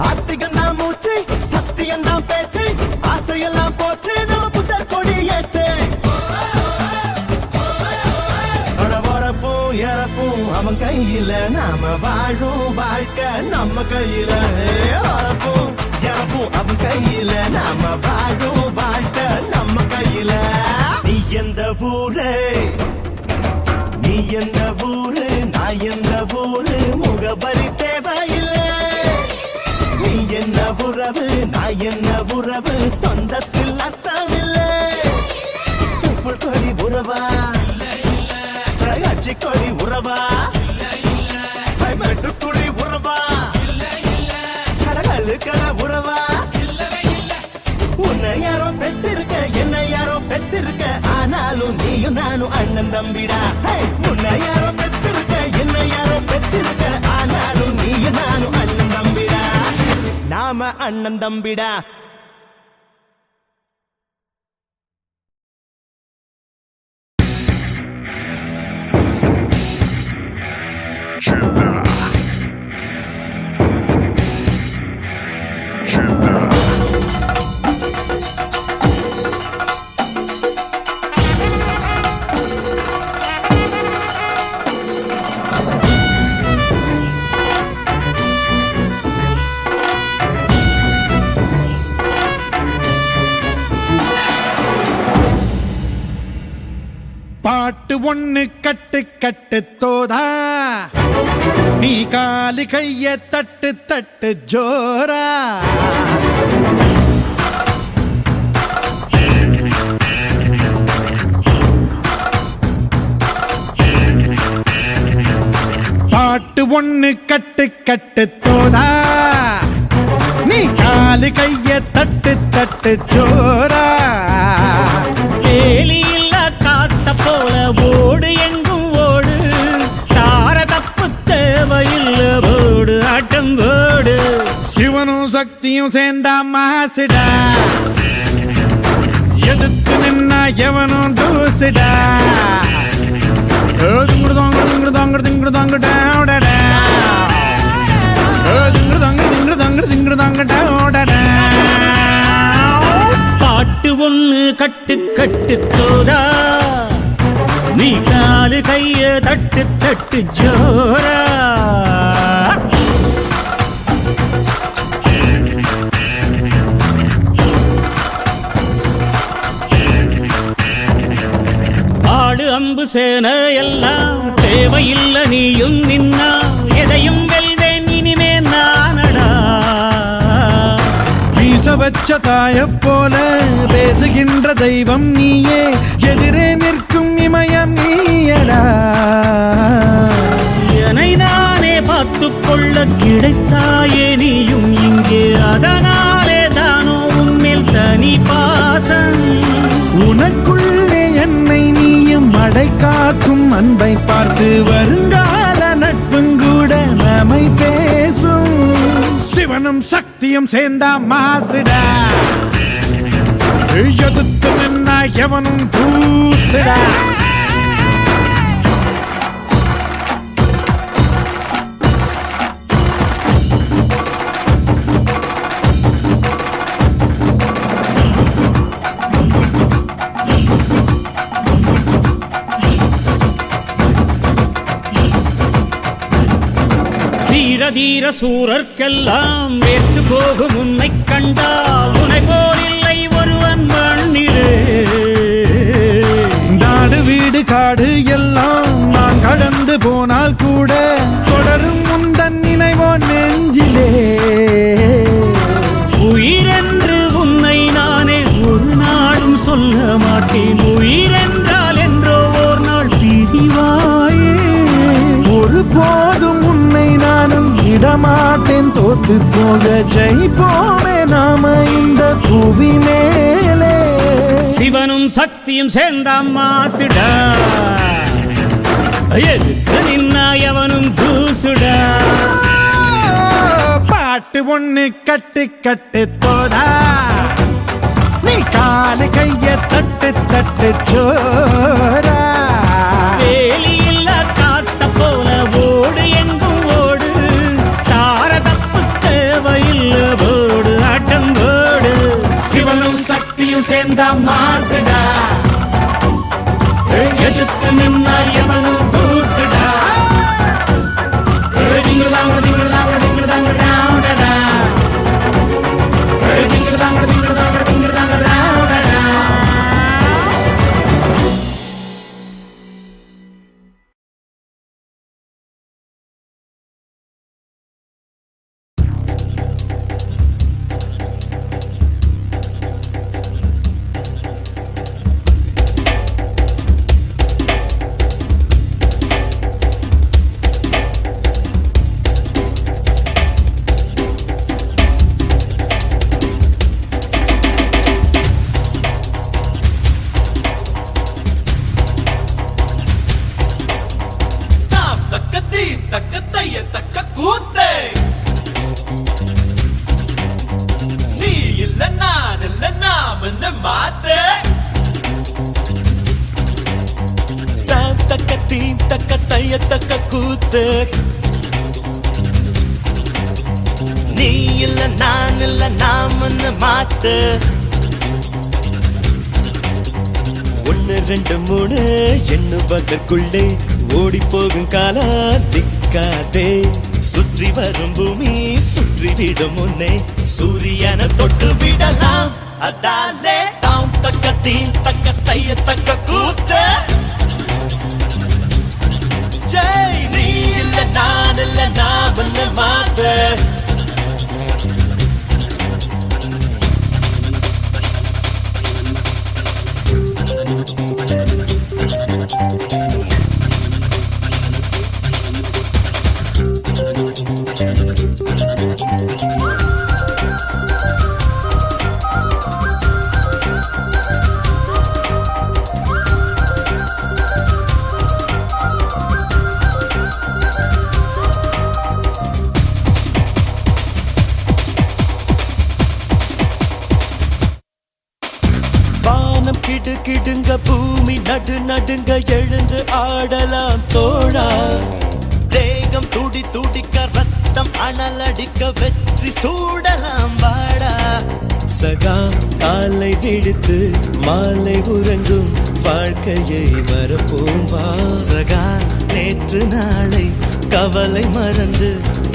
ஆத்திகம் தான் மூச்சு சத்தியம் தான் பேச்சு ஆசையெல்லாம் போச்சு நம்ம புத்தர் கொடி ஏத்து இறப்பும் அவன் கையில நாம வாழும் வாழ்க்கை நம்ம கையில இறப்பும் இறப்பும் அவன் கையில நாம வாழும் வாழ்க்கை நம்ம கையில நீ எந்த ஊரு நீ எந்த ஊரு நான் எந்த ஊரு முகவரி தேவையில்லை நீ என்ன உறவு நான் என்ன உறவு சொந்தத்தில் அர்த்தமில்லை துப்புள் கொடி உறவா கொடி உறவா மெட்டுக்குடி உறவா கடகலு கட உறவா உன்னை யாரோ பெற்றிருக்க என்ன யாரோ பெற்றிருக்க ஆனாலும் நீயும் நானும் அண்ணன் தம்பிடா உன்னை யாரோ பெற்றிருக்க என்ன யாரோ பெற்றிருக்க ஆனாலும் நீயும் நானும் அண்ணன் தம்பிடா நாம அண்ணன் தம்பிடா பாட்டு ஒண்ணு கட்டு கட்டு தோதா நீ காலு கைய தட்டு தட்டு ஜோரா பாட்டு ஒண்ணு கட்டு கட்டு தோதா நீ காலு கைய தட்டு தட்டு ஜோரா கேலியில்ல காத்த போல ஓடு எங்கும் ஓடு தார தப்பு தேவையில்ல ஓடு ஆட்டம் ஓடு சிவனும் சக்தியும் சேர்ந்தா மாசுடா எதிர்த்து நின்னா எவனும் தூசுடா திங்குடு தாங்க திங்குடு தாங்க திங்குடு தாங்க டாடா திங்குடு தாங்க திங்குடு தாங்க திங்குடு தாங்க டாடா பாட்டு ஒண்ணு கட்டு கட்டு தோதா நீ காலு கைய தட்டு தட்டு ஜோரா ஆடு அம்பு சேன எல்லாம் தேவையில்லை நீயும் நின்னா எதையும் வெல்வேன் இனிமே நானடா வீச வச்ச தாய போல பேசுகின்ற தெய்வம் நீயே எதிரே நிற்கும் இமயம் நீயடா என்னை நானே பார்த்துக் கொள்ள கிடைத்தாயே நீயும் இங்கே அதனாலே தானோ உன்மேல் தனி பாசம் உனக்குள்ளே என்னை நீயும் மடை காக்கும் அன்பை பார்த்து வருங்கால நட்பும் கூட நம்மை பேசும் சிவனும் சக்தியும் சேர்ந்தா மாசுடா எதிர்த்து நின்னா எவனும் தூசுடா தீர தீர சூரர்க்கெல்லாம் வேற்று போகும் உன்னை கண்டால் உனை போல் இல்லை ஒருவன் மண்ணிலே நாடு வீடு காடு எல்லாம் நான் கடந்து போனால் கூட தொடரும் முந்தன் நினைவோ நெஞ்சிலே உயிரென்று உன்னை நானே ஒரு நாளும் சொல்ல மாட்டேன் உயிரென்றால் என்றோ ஓர் நாள் பிரிவாயே ஒரு போதும் உன்னை நானும் விடமாட்டேன் தோத்து போக ஜெயிப்போமே நாம இந்த புவி மேலே சிவனும் சக்தியும் சேர்ந்த மாசுடா எதுக்கு நின்னா எவனும் தூசுடா பாட்டு ஒண்ணு கட்டு கட்டு தோதா நீ காலு கைய தட்டு தட்டு சோரா வேலியில்ல காத்த போல ஓடு எங்கும் ஓடு தார தப்பு தேவையில்ல போடு ஆட்டம் போடு சிவனும் சக்தியும் சேர்ந்த மாசுடா எதிர்த்து நின்னா எவனும் தூசுடா திங்குதாங்க திங்குதாங்க திங்குதாங்க டாடா திங்குதாங்க திங்குதாங்க திங்குதாங்க டாடா தக்க கூத்து நீ இல்ல நான் இல்ல நாமன்னு மாத்து 1 2 3 எண்ணுவதற்குள்ளே ஓடி போகும் காலா திக்காதே சுற்றி வரும் பூமி சுற்றி விடும் முன்னே சூரியனை தொட்டு விடலாம் அதாலே தாம் தக்கத்தில் தக்க தைய தக்க கூத்து ஜெய் நீ இல்ல நான் இல்ல நாமன்னு மாத்து நடு நடுங்க எழுந்து ஆடலாம் தோழா தேகம் துடி துடிக்க ரத்தம் அனலடிக்க வெற்றி சூடலாம் வாடா சகா காலை விடுத்து மாலை உறங்கும் வாழ்க்கையை மறப்போம் வா சகா நேற்று நாளை கவலை மறந்து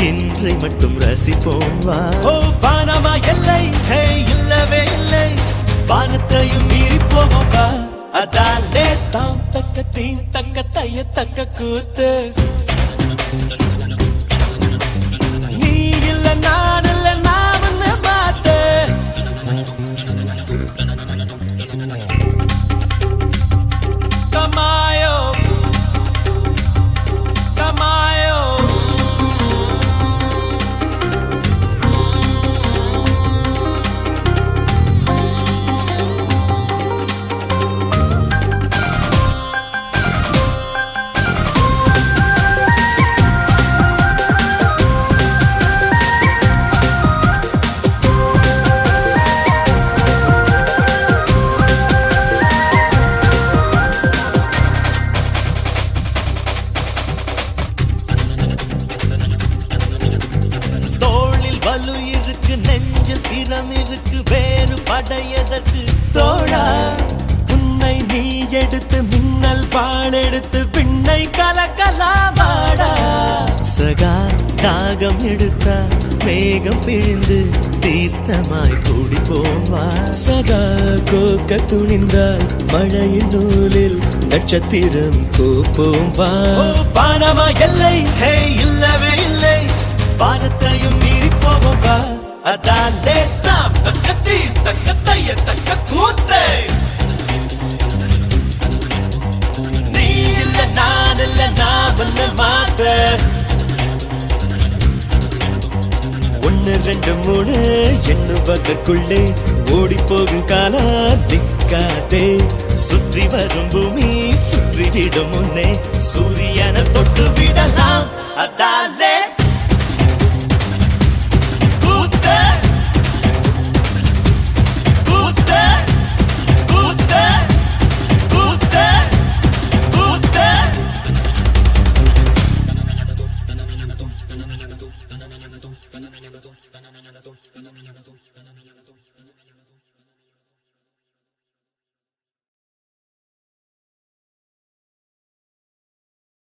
இன்றை மட்டும் ரசிப்போம் வா ஓ பானமா எல்லை ஹே இல்லவே இல்லை வானத்தையும் மீறி போவோம் வா அதாலே தாம் தக்க தீம் தக்க தைய தக்க கூத்து நீ இல்ல நான் இல்ல நான் உன்னை பார்த்து கமாயோ கமாயோ வலு இருக்கு நெஞ்சில் திறம் இருக்கு வேறு படையதற்கு தோழா உன்னை நீ எடுத்து மின்னல் பாலெடுத்து விண்ணை கலக்கலாவாடா சகா தாகம் எடுத்தா மேகம் பிழிந்து தீர்த்தமாய் கூடி போவா சகா கோக்க துணிந்தால் மழையின் நூலில் நட்சத்திரம் கோப்போம் வா பானமா எல்லை ஹே இல்லவே இல்லை வானத்தையும் மீறி போவோம் வா அதாலே தாம் தக்க தீ தக்க தைய தக்க கூத்து நீ இல்ல நான் இல்ல நான் ஒன்னு மாத்த 1 2 3 எண்ணுவதற்குள்ளே ஓடி போகும் காலா நிக்காதே சுற்றி வரும் பூமி சுற்றிவிடும் முன்னே சூரியனை தொட்டு விடலாம் அதாலே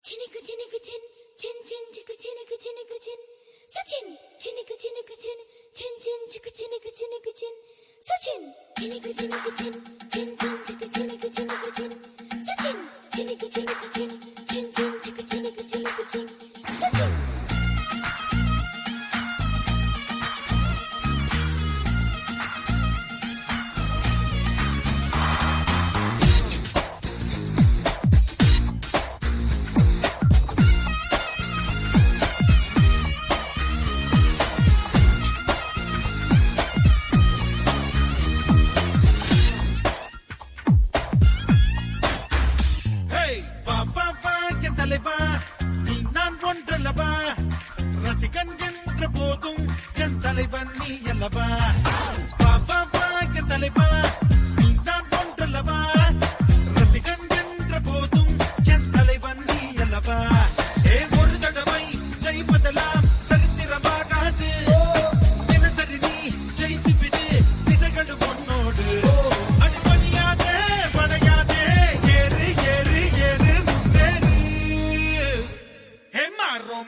Chinika chinika chin chin chin chika chinika chinika chin Sachin chinika chinika chin chin chin chika chinika chinika chin Sachin chinika chinika chin chin chin chika chinika chinika chin Sachin chinika chinika chin chin chin chika chinika chinika chin Sachin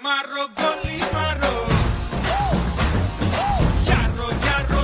Marro, goli, marro. Charro, charro,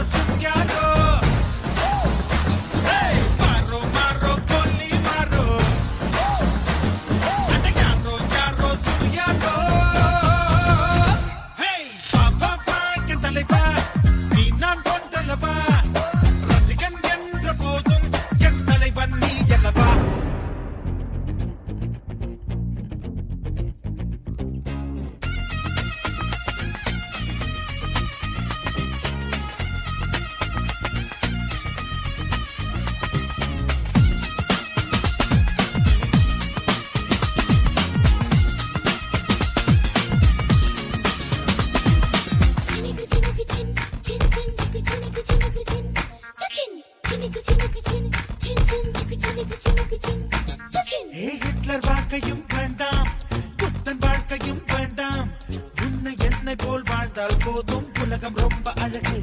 உன்னை போல் வாழ்ந்தால் போதும் உலகம் ரொம்ப அழகு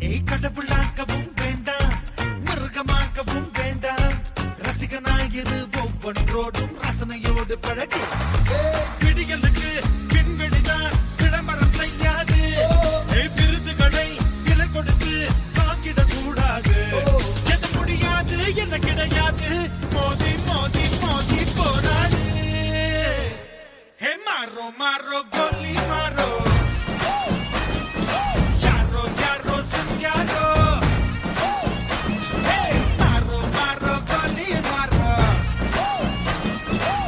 ஏய் கடவுளாக்கவும் வேண்டாம் மிருகமாக்கவும் வேண்டாம் ரசிகனாயிரு ஒவ்வொன்றோடும் ரசனையோடு பழகு விடியலுக்கு விண்வெளிதான் விளம்பரம் செய்யாது விருதுகளை விலை கொடுத்து வாங்கிட கூடாது எது முடியாது என்ன கிடையாது மோதி மோதி மோதி போராடு ஹே மாரோ மாரோ கோலி மாரோ யாரோ யாரோ சுன்யாரோ ஹே மாரோ மாரோ கோலி மாரோ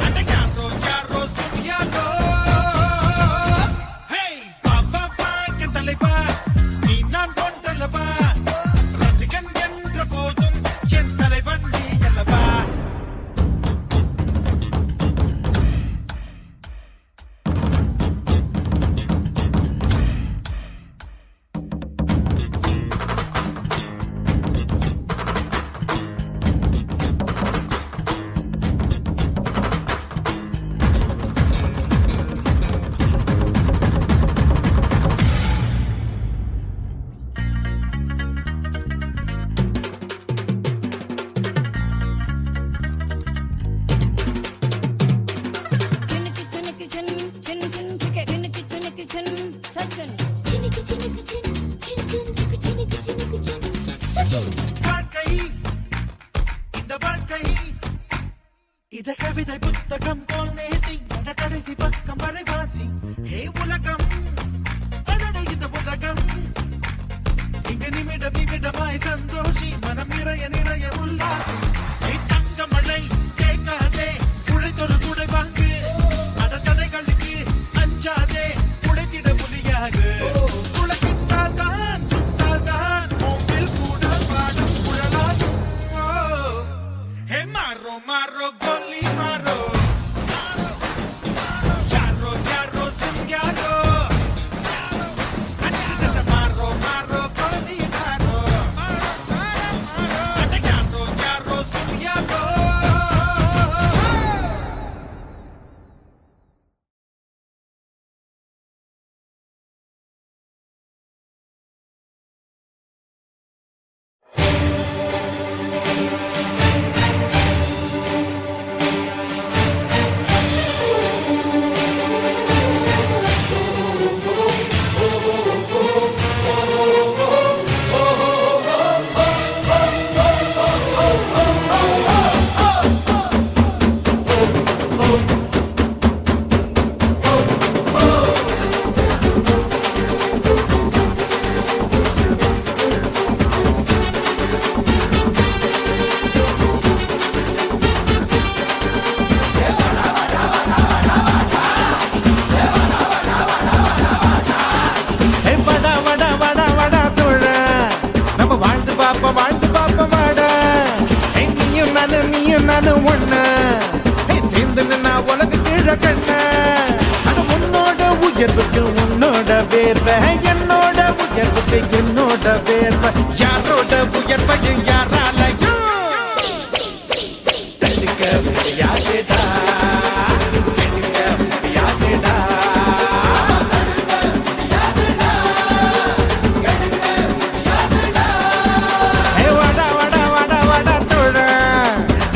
அட யாரோ யாரோ சுன்யாரோ ஹே பாப்பா பாக்க தலைவா நீ நான் கொண்டல்லவா ரசிகன் என்ற போதும் என் தலைவன் நீ அல்லவா Chinnicky chinnicky chin chin chin chicka chinnicky chinnicky chin sachin chinnicky chinnicky chin chin chin chicka chinnicky chinnicky chin sachin வாழ்க்கை இந்த வாழ்க்கை இத கவிதை புத்தகம் போல் நேசி அட கடைசி பக்கம் வரை வாசி ஹே உலகம் அடடே இந்த உலகம் இங்க நிமிடம் நிமிடமாய் சந்தோஷி மனம் நிறைய நிறைய உல்லாசி ஹே தங்க மழை கேட்காதே உழைத்தொரு துடை வாங்கு அட தடைகளுக்கு அஞ்சாதே உழைத்திட முடியாது உழைக்கின்றால் தான் மூங்கில் கூட பாடம் குழலாகும் ஹே மாரோ மாரோ கோலி மாரோ யாரோ யாரோ சுன்யாரோ அட மாரோ மாரோ கோலி மாரோ அட யாரோ யாரோ சுன்யாரோ ஏய் வடா வடா வடா வடா தோழ நம்ம வாழ்ந்து பாப்போம் வாடா ஏய் நீயும் நானும் ஒண்ணு ஏய் சேர்ந்து நின்னா உலக கீழ கண்ண அது உன்னோட உயர்வுக்கு உன்னோட வேர்வை என்னோட உயர்வுக்கு என்னோட வேர்வை யாரோட உயர்வையும் யாராலையும் தடுக்க முடியாதுடா தடுக்க முடியாதுடா ஏய் வாடா வாடா வாடா வாடா தோழ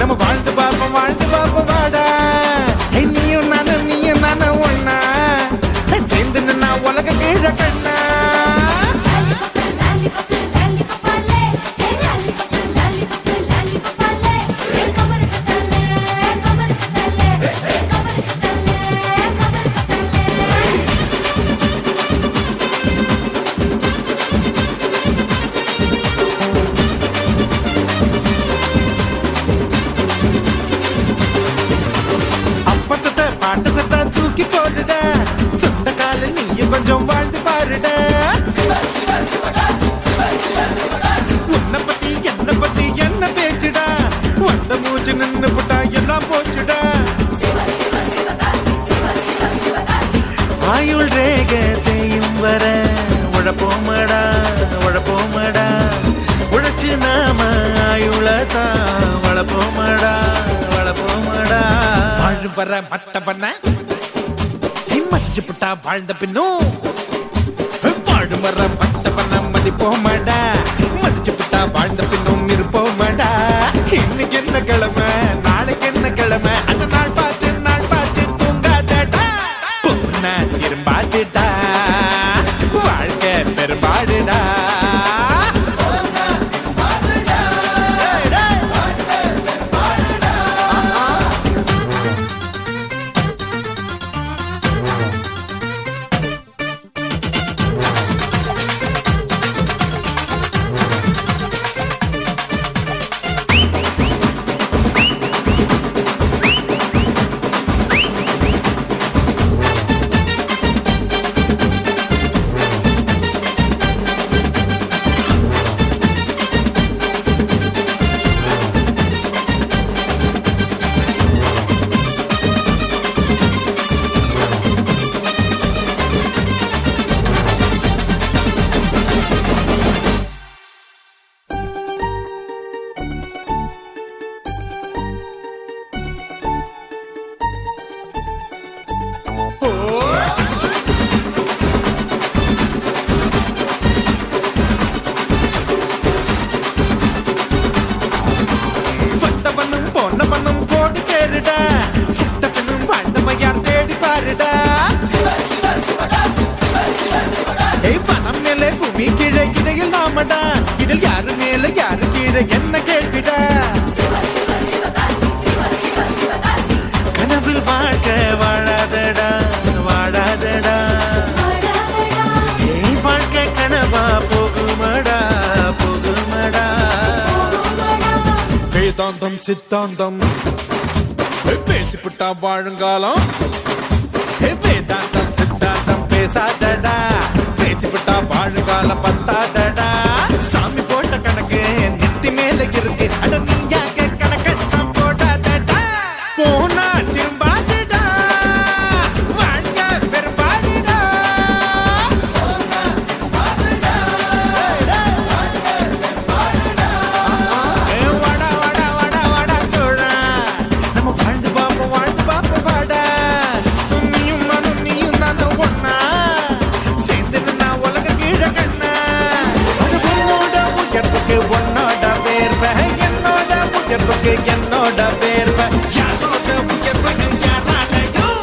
நம்ம வாழ்ந்து பாப்போம் வாடா ஏய் நீயும் நானும் ஒண்ணா ஏய் சேர்ந்து நின்னா உலக கீழ கண்ணா lollipop lollipop le hey lollipop lollipop le hey kamar katale kamar katale hey kamar katale அப்பத்தத்தை பாட்டத்தை தூக்கி போடுட சொந்த கால நீ கொஞ்சம் வாழ்ந்து பாருட உன்னை பத்தி என்ன பேச்சுடா வந்த மூச்சு நின்னு புட்டா எல்லாம் போச்சுடா ஆயுள் ரேக தேயும் வர உழப்போமடா உழைச்சு நாம ஆயுளதான் வளப்போமடா வாழும் வர மட்ட பண்ண மதிச்சு புட்டா வாழ்ந்த பின்னும் வாழுமரம் பட்ட பண்ண மதிப்போமாடா மதிச்சு விட்டா வாழ்ந்த பின்னும் இருப்போமாடா இன்னைக்கு என்ன கிழமை நாளைக்கு என்ன கிழமை அந்த நாள் பார்த்து தூங்காதடா பொண்ணா திரும்பாதுடா வாழ்க்கை பெரும்பாடுடா இதில் யாரு மேல யாரு கீழே என்ன கேள்விடா கனவில் வாழ்க்க வாழாதடா வாழாதடா ஏய் வாழ்க்கை கனவா போகுமடா போகுமடா வேதாந்தம் சித்தாந்தம் பேசிப்புட்டா வாழுங்காலம் வேதாந்தம் சித்தாந்தம் பேசாதடா பேசிப்புட்டா வாழுங்காலம் பத்தாதடா சாமி போட்ட கணக்கு நெத்தி மேல இருக்கு அட நீயாக கணக்கத்தான் போடாதடா போனா திரும்பாதடா வாழ்க்கை பெரும்பாடுடா வாடா வாடா வாடா வாடா தோழா நம்ம வாழ்ந்து பாப்போம் வாடா நீயும் நானும் ஒன்னா சேர்ந்து நான் உலக கீழ கண்ணா உன்னோட உயர்வுக்கு உன்னோட பேர்வை என்னோட உயர்வுக்கு என்னோட பேர்வை யாரோட உயர்வு யாராலையும்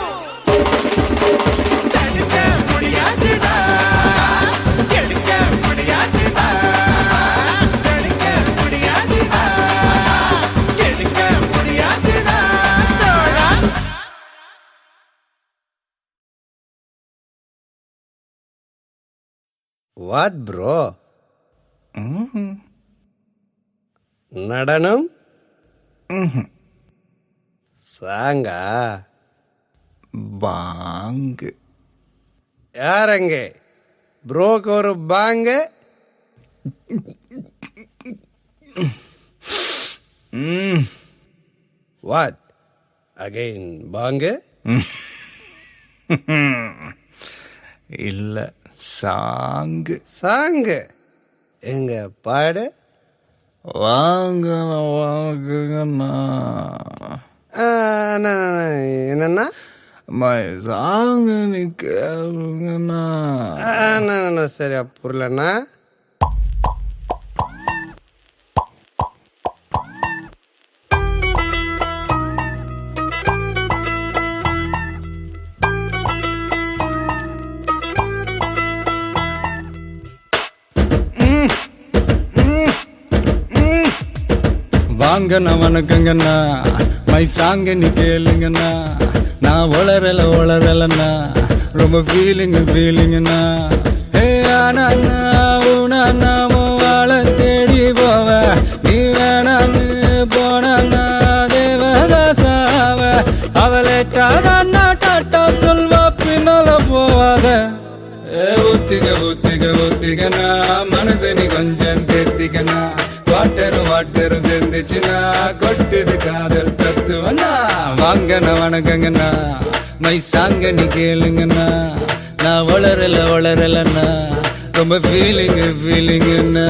தடுக்க முடியாதுடா கெடுக்க முடியாதுடா தடுக்க முடியாதுடா கெடுக்க முடியாதுடா தோழா வாட் ப்ரோ நடனம் சாங்கா பாங்கு யாரங்க ப்ரோக்கு ஒரு பாங்கு வாட் அகைன் பாங்கு இல்ல சாங்கு சாங்கு எங்க பாடு வாங்க வாங்குங்கண்ணா என்னன்னா சாங்கு நீ கேளுங்கண்ணா சரியா புரியலண்ணா வாங்கண்ணா வணக்கங்கண்ணா மை சாங்க நீ கேளுங்கண்ணா நான் வளரலண்ணா ரொம்ப ஃபீலிங்குண்ணா ஹே ஆனா உனா வாழ தேடி போவ நீ வேணான்னு போனா தேவதாசாவ அவளேட்டானா டாட்டா சொல்வா பின்னால போவாத ஊத்திகனா மனசு நீ கொஞ்சம் தேத்திக்கனா வாட்டரும் சேர்ந்துச்சுன்னா கொட்டுது காதல் தத்துவனா வாங்கண்ணா வணக்கங்கண்ணா மை சாங்க நீ கேளுங்கண்ணா நான் வளரலண்ணா ரொம்ப ஃபீலிங்குண்ணா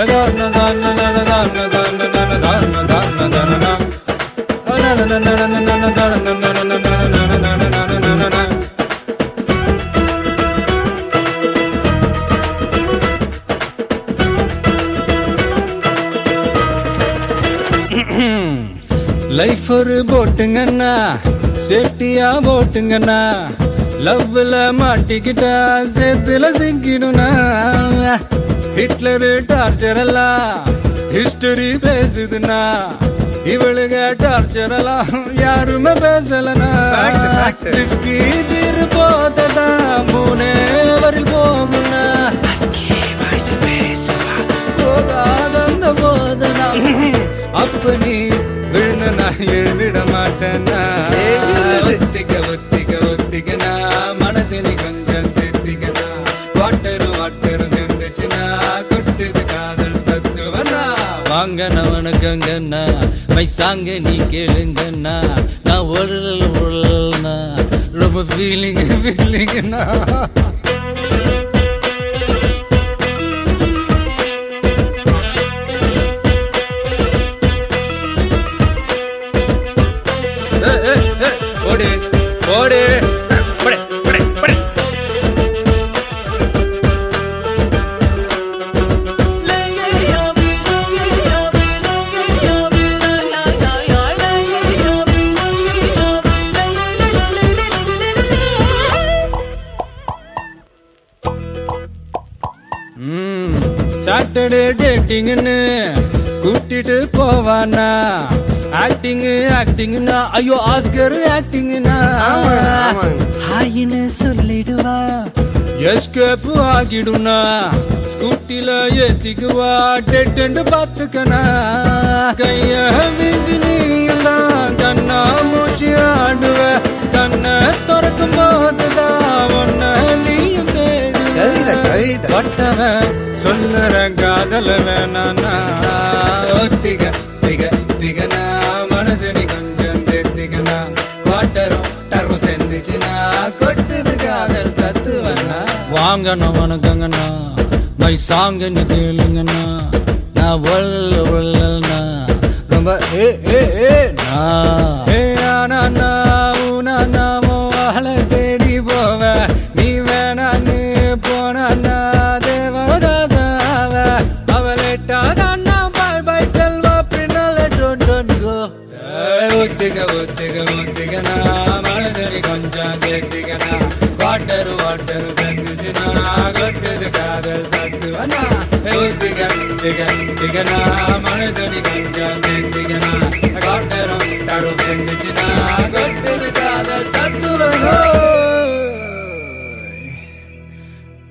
da da da da da da da da da da da life ஒரு போட்டுங்கண்ணா சேஃப்டியா போட்டுங்கண்ணா லவ்ல மாட்டிக்கிட்டா சேத்துல சிக்கிடுனா ஹிட்லரு டார்ச்சர் எல்லாம் ஹிஸ்டரி பேசுதுன்னா இவளுங்க டார்ச்சர் எல்லாம் யாருமே பேசலனா தீர் போததா மூணே வரில் போகுனா போகாதந்த போதனா அப்ப நீ விழுந்து நான் எழுதிட மாட்டேன்னா ஒத்திக்க ஒத்திக்க ஒத்திக்கனா மனசு நீ கொஞ்சம் தெத்திக்கனா வாட்டரு சேர்ந்துச்சுன்னா கொட்டுது காதல் தத்துவனா வாங்கண்ணா வணக்கங்கண்ணா மை சாங்க நீ கேளுங்கண்ணா நான் உழல்னா ரொம்ப ஃபீலிங்னா ஓடு ஓடு படே படே படே சாட்டர்டே டேட்டிங்னு கூட்டிட்டு போவானா ஆக்டிங்னா ஐயோ ஆஸ்கர் ஆக்டிங்னா ஹாயின்னு சொல்லிடுவா எஸ்கேப் ஆகிடுனா ஸ்கூட்டில ஏத்திக்குவா டெட்டு பாத்துக்கனா கைய வீசி நீலாம் கண்ணா மூச்சு ஆடுவ கண்ணை திறக்கும் போதுதான் ஒன்ன நீயும் தேடுவ சொல்லுற காதல வேணானா ஒத்திக திக திகனா மனசு நீ கொஞ்சம் தெத்திக்கனா வாட்டரும் சேர்ந்துச்சுன்னா கொட்டுது காதல் தத்துவனா வாங்கண்ணா வணக்கங்கண்ணா மை சாங்க நீ கேளுங்கண்ணா நான் ஒல்லனா ரொம்ப நாமோ ஆள தேடி போவ நீ வேணான்னு போனா தேவதாசாவ அவளேட்டாதான் பாய் பாய் செல்வா பின்னால டோன்ட் கோ ஒத்திக ஒத்திக ஒத்திகனா மனசரி கொஞ்சம் கேட்டிகனா வாட்டரு செஞ்சுச்சுனா கொட்டுது காதல் தத்துவனா ஒத்திக திக திகனா மனசரி கொஞ்சம் கேட்டிகனா வாட்டரு செஞ்சுச்சுனா கொட்டுது காதல் தத்துவனா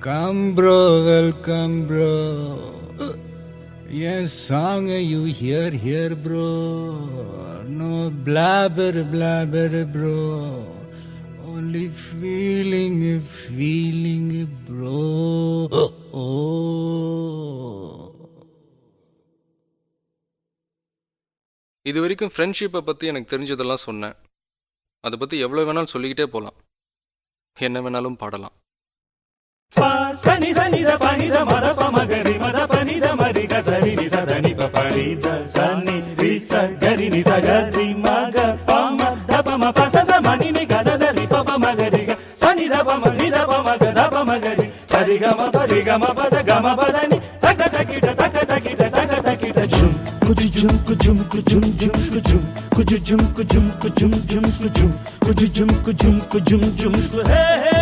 Come bro, welcome bro. Yes, song you hear bro. No blabber bro. Only feeling bro. Oh. இது வரைக்கும் ஃப்ரெண்ட்ஷிப்பை பற்றி எனக்கு தெரிஞ்சதெல்லாம் சொன்னேன். அதை பற்றி எவ்வளோ வேணாலும் சொல்லிக்கிட்டே போகலாம், என்ன வேணாலும் பாடலாம். சனி சனி த பனி த மத ப மகரி மத பனி த மரி க சரி நி ச த நி ப பனி த சனி ரி ச கரி நி ச க ரி ம க ப ம த ப ம ப ச ச ம நி நி க த த ரி ப ப மகரி க சனி த ப ம நி த ப ம க த ப மகரி சரி க ம ப ரி க ம ப த க ம ப த நி தக தகிட தக தகிட தக தகிட ஜும் குஜு ஜும் குஜும் குஜும் ஜும் குஜும் குஜு ஜும் குஜும் குஜும் ஜும் குஜும் குஜு ஜும் குஜும் குஜும் ஜும் ஹே ஹே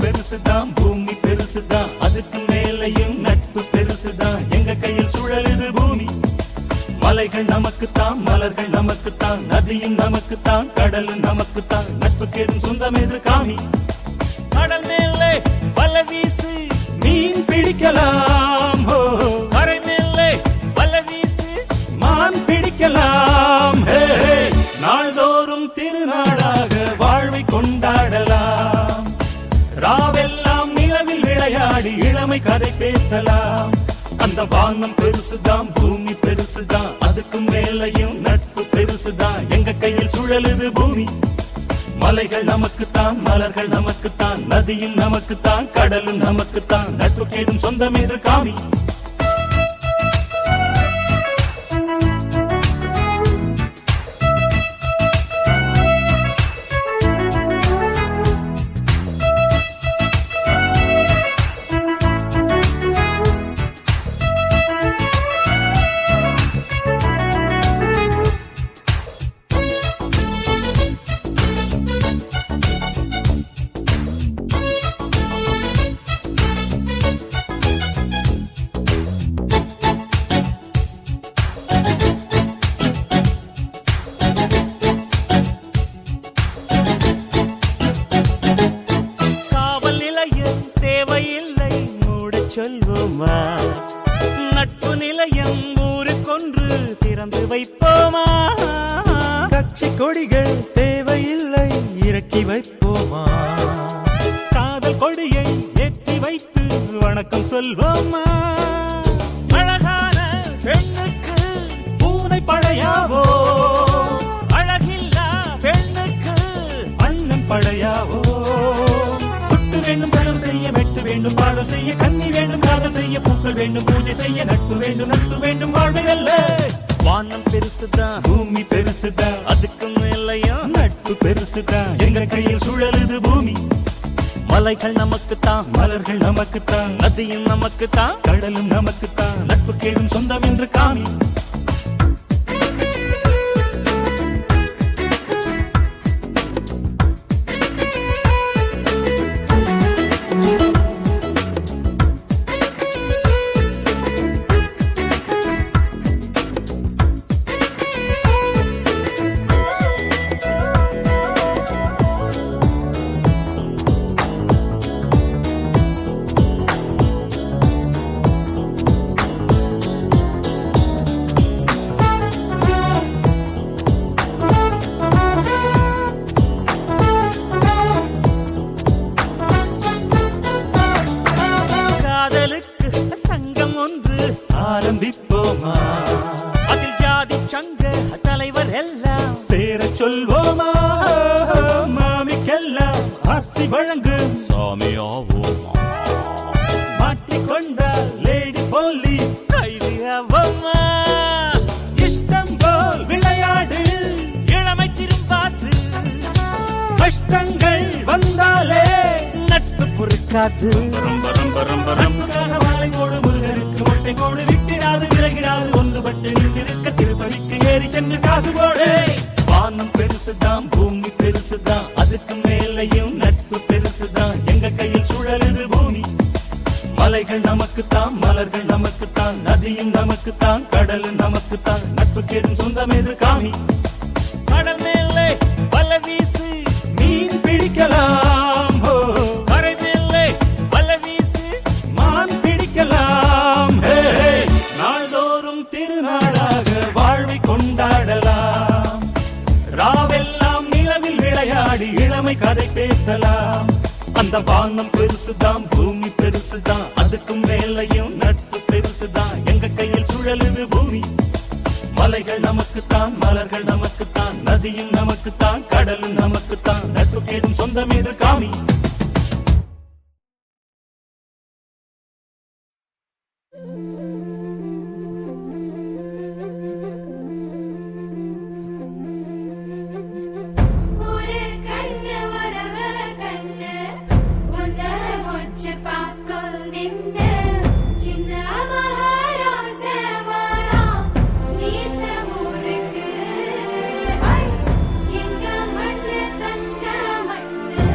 பெருசுதான் பூமி பெருசுதான் அதுக்கு மேலையும் நட்பு பெருசுதான் எங்க கையில் சுழலுது பூமி மலைகள் நமக்குத்தான் மலர்கள் நமக்குத்தான் நதியும் நமக்குத்தான் கடலும் நமக்குத்தான் நட்புக்கு ஏதும் சொந்தம் எது காமி கடல் மேலே வல வீசு மீன் பிடிக்கலாம் கரை மேலே வல வீசு மான் பிடிக்கலாம் நாள்தோறும் திருநாளாக வாழ்வை கொண்டாடலாம் ராவெல்லாம் நிலவில் விளையாடி இளமை கதை பேசலாம் அந்த வானம் பெருசுதான் பூமி பெருசுதான் அதுக்கு மேலையும் நட்பு பெருசுதான் எங்க கையில் சுழலுது பூமி மலைகள் நமக்குத்தான் மலர்கள் நமக்குத்தான் நதியும் நமக்குத்தான் கடலும் நமக்குத்தான் நட்புக்கு ஏதும் சொந்தம் எது காமி நிலையம் ஊருக்கொன்று திறந்து வைப்போமா? கட்சி கொடிகள் தேவையில்லை இறக்கி வைப்போமா? காதல் கொடியை ஏற்றி வைத்து வணக்கம் சொல்வோமா? அழகான பெண்ணுக்கு பூனை படையாவோ, அழகில்லா பெண்ணுக்கு அண்ணன் படையாவோ? துட்டு வேண்டும் செலவு செய்ய, வெட்டு வேண்டும் பாடம் செய்ய, கன்னி வேண்டும் காதல் செய்ய, பூக்கள் வேண்டும் பூஜை செய்ய, நட்பு வேண்டும் வாழ்வை அல்ல. வானம் பெருசுதான், பூமி பெருசுதான், அதுக்கு மேலையும் நட்பு பெருசுதான். எங்க கையில் சுழலுது பூமி. மலைகள் நமக்குத்தான், மலர்கள் நமக்குத்தான், நதியும் நமக்குத்தான், கடலும் நமக்குத்தான். நட்புக்கேதும் சொந்தம் என்று காமி. சங்கம் ஒன்று ஆரம்பிப்போமா? அதில் ஜாதி சங்க தலைவர் எல்லாம் சேர சொல்வோமா? மாமிக்கெல்லாம் ஆசி வழங்கு சாமியாவோமா? மாட்டிக்கொண்டால் லேடி போலீஸ் கைதியாவோமா? இஷ்டம் போல் விளையாடு இளமை திரும்பாது, கஷ்டங்கள் வந்தாலே நட்பு பொறுக்காது. வாழை போடு முருகனுக்கு மொட்டை போடு, விட்டிடாது விலகிடாது ஒன்றுபட்டு நின்றிருக்க திருப்பதிக்கு ஏறி சென்று காசு போடு. வானம் பெருசுதான், பூமி பெருசுதான், அதுக்கு மேலையும் நட்பு பெருசுதான். எங்க கையில் சுழலுது பூமி. மலைகள் நமக்குத்தான், மலர்கள் நமக்குத்தான், நதியும் நமக்குத்தான், கடலும் நமக்குத்தான். நட்புக்கு எதுவும் சொந்தம் எது காமி? கடல் மேலே வலை வீசு மீன் பிடிக்கலாம், கரை மேலே வலை வீசு மான் பிடிக்கலாம். நாள்தோறும் திருநாளாக வாழ்வை கொண்டாடலாம். ராவெல்லாம் நிலவில் விளையாடி இளமை கதை பேசலாம். அந்த வானம் பெருசுதான், பூமி பெருசுதான், அதுக்கும் மேலையும் நட்பு பெருசுதான். எங்க கையில் சுழலுது பூமி. மலைகள் நமக்குத்தான், மலர்கள் நமக்குத்தான், நதியும் நமக்குத்தான், கடலும் நமக்குத்தான். நட்புக்கு ஏதும் சொந்தம் எது காமி? ஒரு கண்ணு வரவ கண்ணு உன்ன முச்சு பாக்கும் நின்னு சின்ன மகாராச வராம் மீச முறுக்கு. எங்க மண்ணு தங்க மண்ணு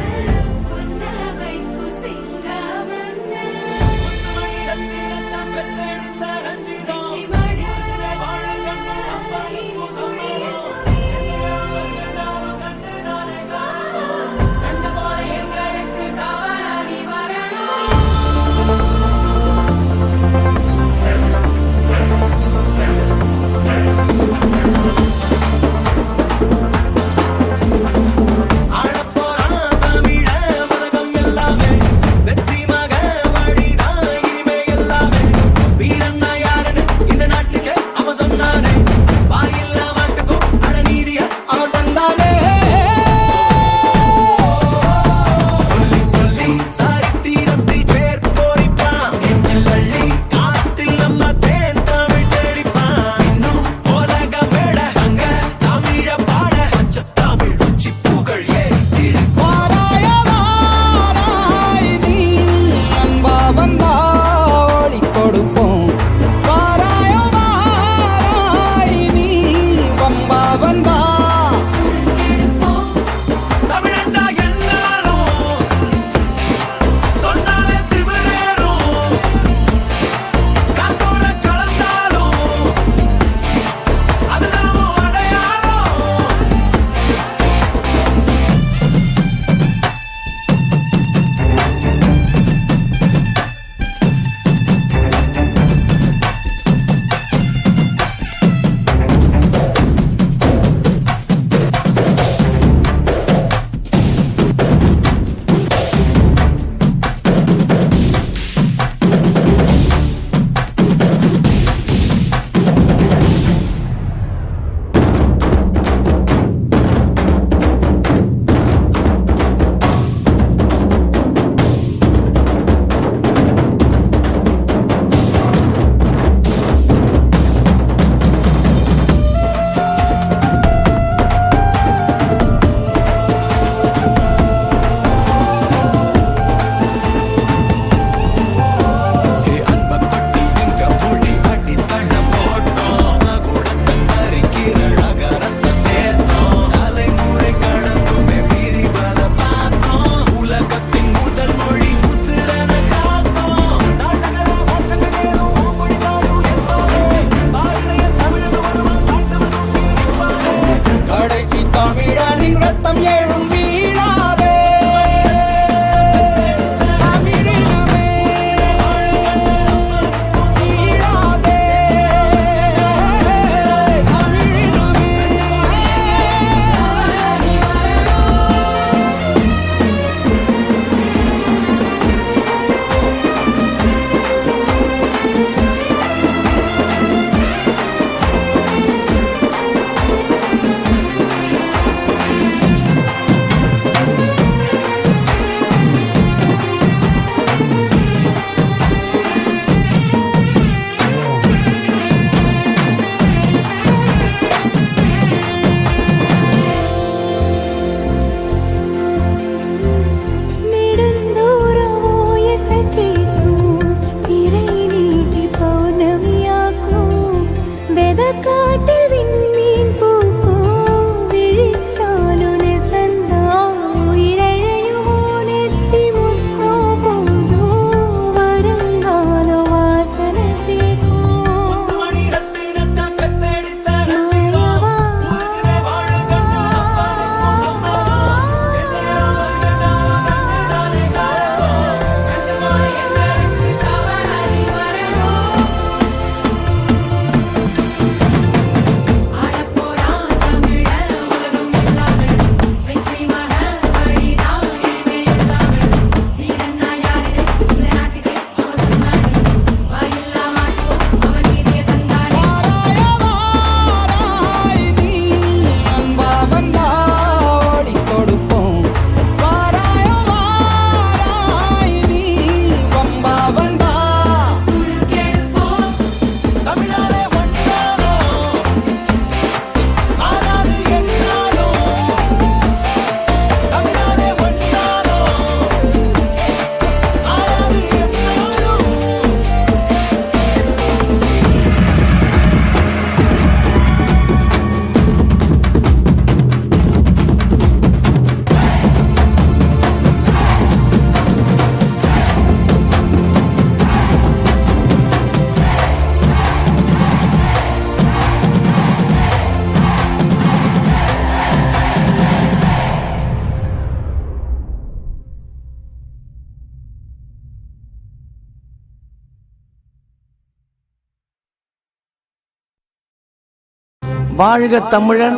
வாழ்க தமிழன்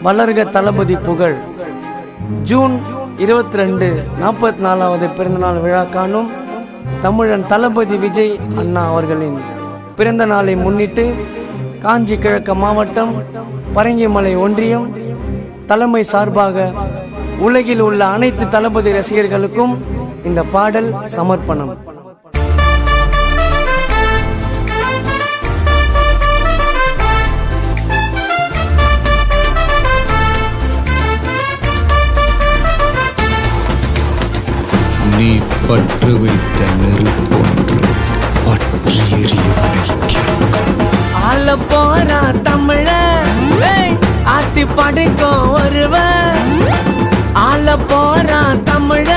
வளர்க தளபதி புகழ். ஜூன் 22 44வது பிறந்தநாள் விழா காணும் தமிழன் தளபதி விஜய் அண்ணா அவர்களின் பிறந்த நாளை முன்னிட்டு காஞ்சி கிழக்கு மாவட்டம் பரங்கிமலை ஒன்றியம் தலைமை சார்பாக உலகில் உள்ள அனைத்து தளபதி ரசிகர்களுக்கும் இந்த பாடல் சமர்ப்பணம். நீ பற்று வைத்த நெருப்பொன்று பற்றி ஆள போறா தமிழ ஆட்டி படைக்கும் ஒருவன். ஆள போறா தமிழ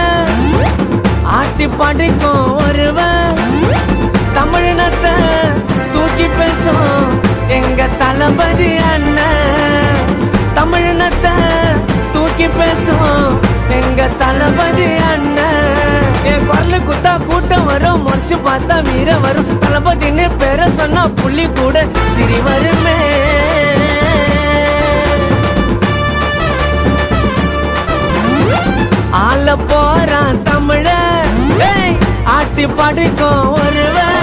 ஆட்டி படைக்கும் ஒருவன். தமிழினத்தை தூக்கி பேசும் எங்க தளபதி அண்ணன். தமிழினத்தை தூக்கி பேசும் எங்க தளபதி அண்ணன். என் குரலு குத்தா கூட்டம் வரும், முறைச்சு பார்த்தா வீர வரும். தளபதின்னு பேர சொன்னா புள்ளி கூட சிரி வருமே. ஆள போறான் தமிழ ஆட்டி படிக்கும் ஒருவன்.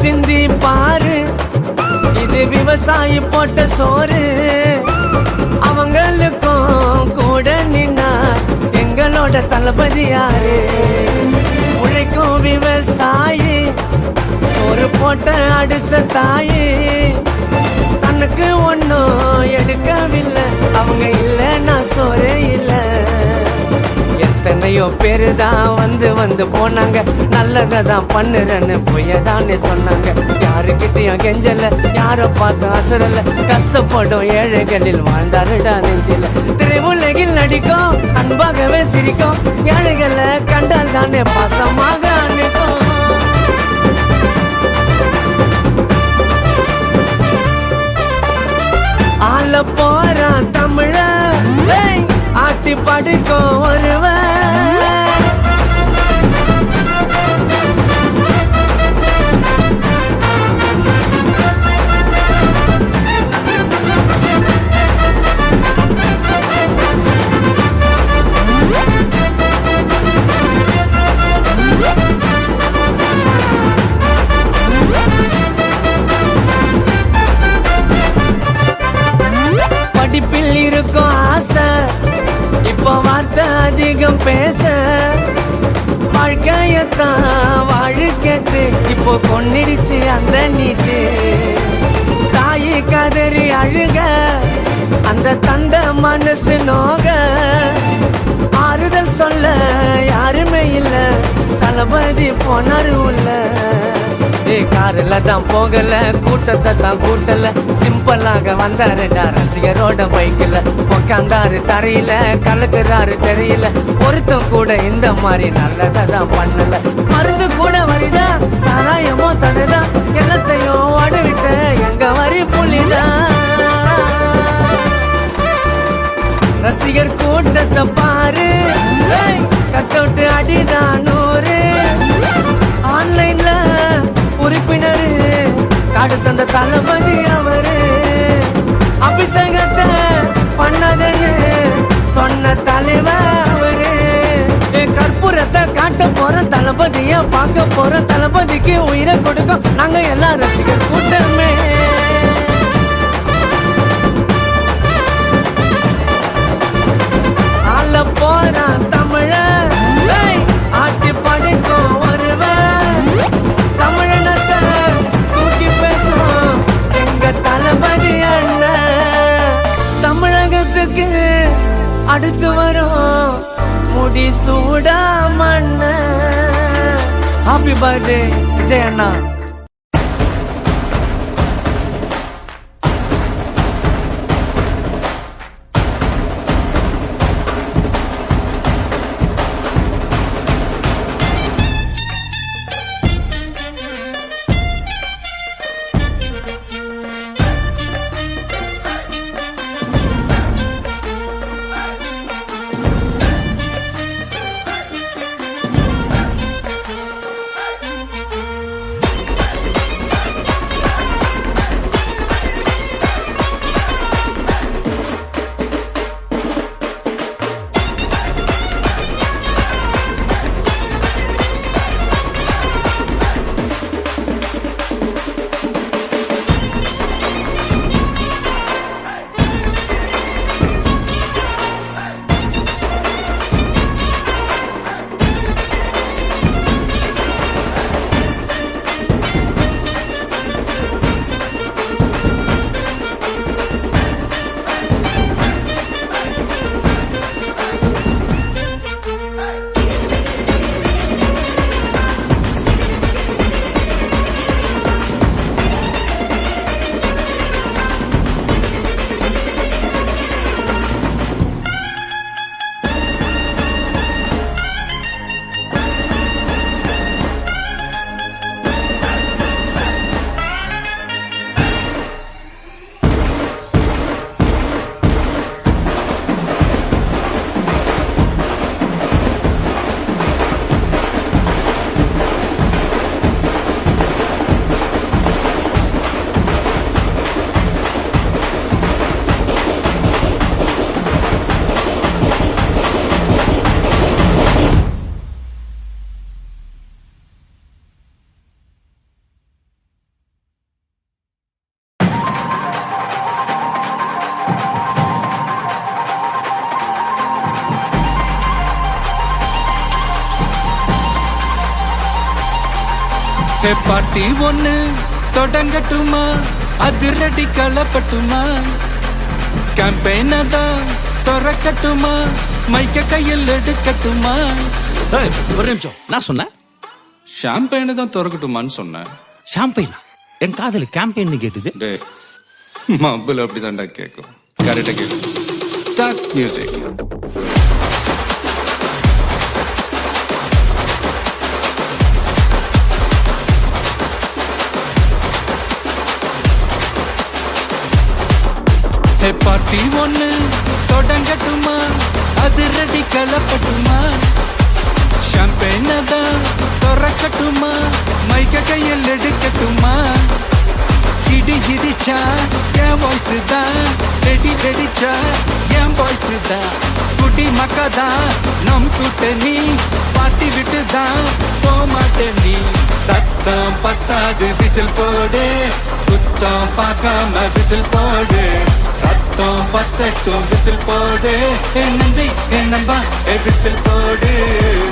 சிந்தி பாரு, இது விவசாயி போட்ட சோறு. அவங்களுக்கும் கூட நின்னா எங்களோட தளபதி யாரு? உழைக்கும் விவசாயி சோறு போட்ட அடுத்த தாயி. தனக்கு ஒன்னும் எடுக்கவில்லை, அவங்க இல்லைன்னா சோறே இல்லை. எத்தனையோ பேரு தான் வந்து போனாங்க, நல்லதான் பண்ணுறேன்னு பொய்யதானே சொன்னாங்க. யாருக்கிட்டையும் கெஞ்சல, யாரை பார்த்து அசரல, கஷ்டப்படும் ஏழைகளில் வாழ்ந்தாருடா நெஞ்சில. திரையுலகில் நடிக்கும், அன்பாகவே சிரிக்கும், ஏழைகளை கண்டால் தானே பாசமாக அனுக்கும். ஆள போறான் தமிழ ஆட்டி படிக்கும் ஒருவன். படிப்பில் இருக்கும் ஆசை, இப்போ வார்த்தை அதிகம் பேச. வாழ்க்கையத்தான் வாழு கேட்டு இப்போ கொன்னிடுச்சு அந்த நீட்டு. தாயி கதறி அழுக, அந்த தந்த மனசு நோக. ஆறுதல் சொல்ல யாருமே இல்ல, தளபதி போனாரு உள்ள. காரில் தான் போகல, கூட்டத்தை தான் கூட்டல, சிம்பிளாக வந்தாருடா ரசிகரோட பைக்கில். உக்காந்தாரு தரையில, கலக்குறாரு தெரியல. பொருத்தம் கூட இந்த மாதிரி நல்லதை தான் பண்ணல. மருந்து கூட வருதா, சாராயமோ தடுதா, எல்லாத்தையும் ஓடவிட்ட எங்க வரி புள்ளிதான். ரசிகர் கூட்டத்தை பாரு, கட் அவுட் அடிதான் 100. ஆன்லைன்ல உறுப்பினர் காடு தந்த தளபதி அவரு. அபிஷேகத்தை பண்ணதுன்னு சொன்ன தலைவர் அவரு. கற்பூரத்தை காட்ட போற தளபதிய பார்க்க போற, தளபதிக்கு உயிரை கொடுக்கும் நாங்க எல்லா ரசிகர் கூட்டமே. ஆள போறான் தமிழ ஆட்டி படிக்கும் ஒருவன். தமிழனத்தை தூக்கி பேசும் எங்க தளபதி அண்ணன். தமிழகத்துக்கு அடுத்து வரும் முடி சூடா மண்ண. ஹாப்பி பர்த்டே விஜய் அண்ணா. பாட்டி ஒண்ணு தொடங்கட்டுமா, அதிரடி களப்பட்டுமா, கேம்பெயின தான் திறக்கட்டுமா, மைக்க கையில் எடுக்கட்டுமா. ஒரு நிமிஷம், நான் சொன்னேன் ஷாம்பெயின தான் திறக்கட்டுமான்னு சொன்னேன். ஷாம்பெயினா? என் காதல கேம்பெயின் கேட்டுது. மబ్బுல அப்படிதான்டா கேட்கும். கரெக்டா கேட்கும். Start music. பார்ட்டி ஒண்ணு தொடங்கட்டுமா, அதிரடி களப்பட்டுமா, ஷாம்பெயின தான் திறக்கட்டுமா, மைக்க கையில் எடுக்கட்டுமா. இடி இடிச்சா என் வாய்ஸ் தான், வெடி வெடிச்சா என் வாய்ஸ் தான், குடி மக்கதான் நம் கூட்டணி, பாட்டி விட்டு தான் போமாட்டேன் நீ. சத்தம் பத்தாது விசில் போடு, குத்தம் பார்க்காம விசில் போடு, ரத்தம் பத்தட்டும் விசில் போடு, என் நன்றி என் நம்பா விசில் போடு,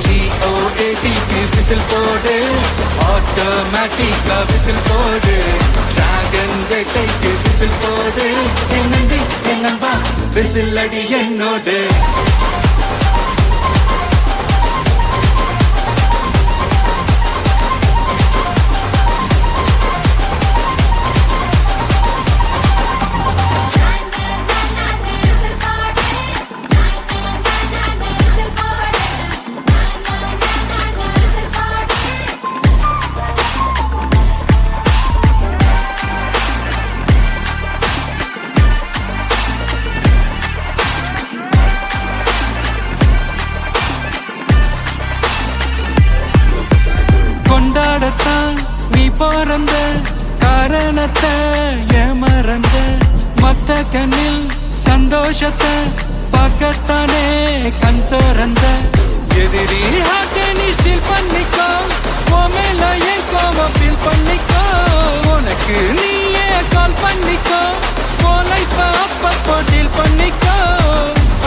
GOATக்கு விசில் போடு, ஆட்டோமேட்டிக்கா விசில் போடு, டிராகன் வேட்டைக்கு விசில் போடு, என் நன்றி என் நம்பா விசில் அடி என்னோடு. கொண்டாடத்தான் நீ பிறந்த காரணத்தை ஏமறந்த, மத்த கண்ணில் சந்தோஷத்தை பார்க்கத்தானே கண் திறந்த. எதிரி ஹார்ட்டை நீ ஸ்டீல் பண்ணிக்கோ, உன் மேல என் கோவம் ஃபீல் பண்ணிக்கோ, உனக்கு நீயே கால் பண்ணிக்கோ, உன் லைஃப அப்பப்போ டீல் பண்ணிக்கோ.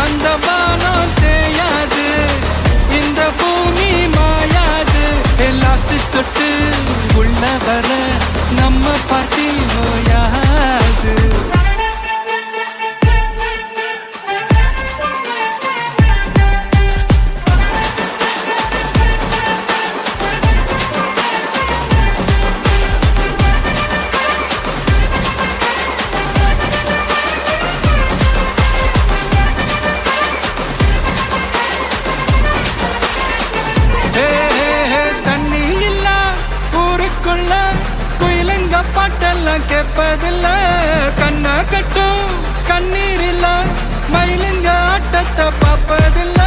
அந்த வானம் தேயாது, இந்த பூமி மாயாது, லாஸ்ட் சொட்டு உள்ள வர நம்ம பாட்டி நோயாது. பாட்டெல்லாம் கேட்பதில்ல கண்ணா கட்டும் கண்ணீர் இல்ல மயிலுங்க ஆட்டத்தை பார்ப்பதில்ல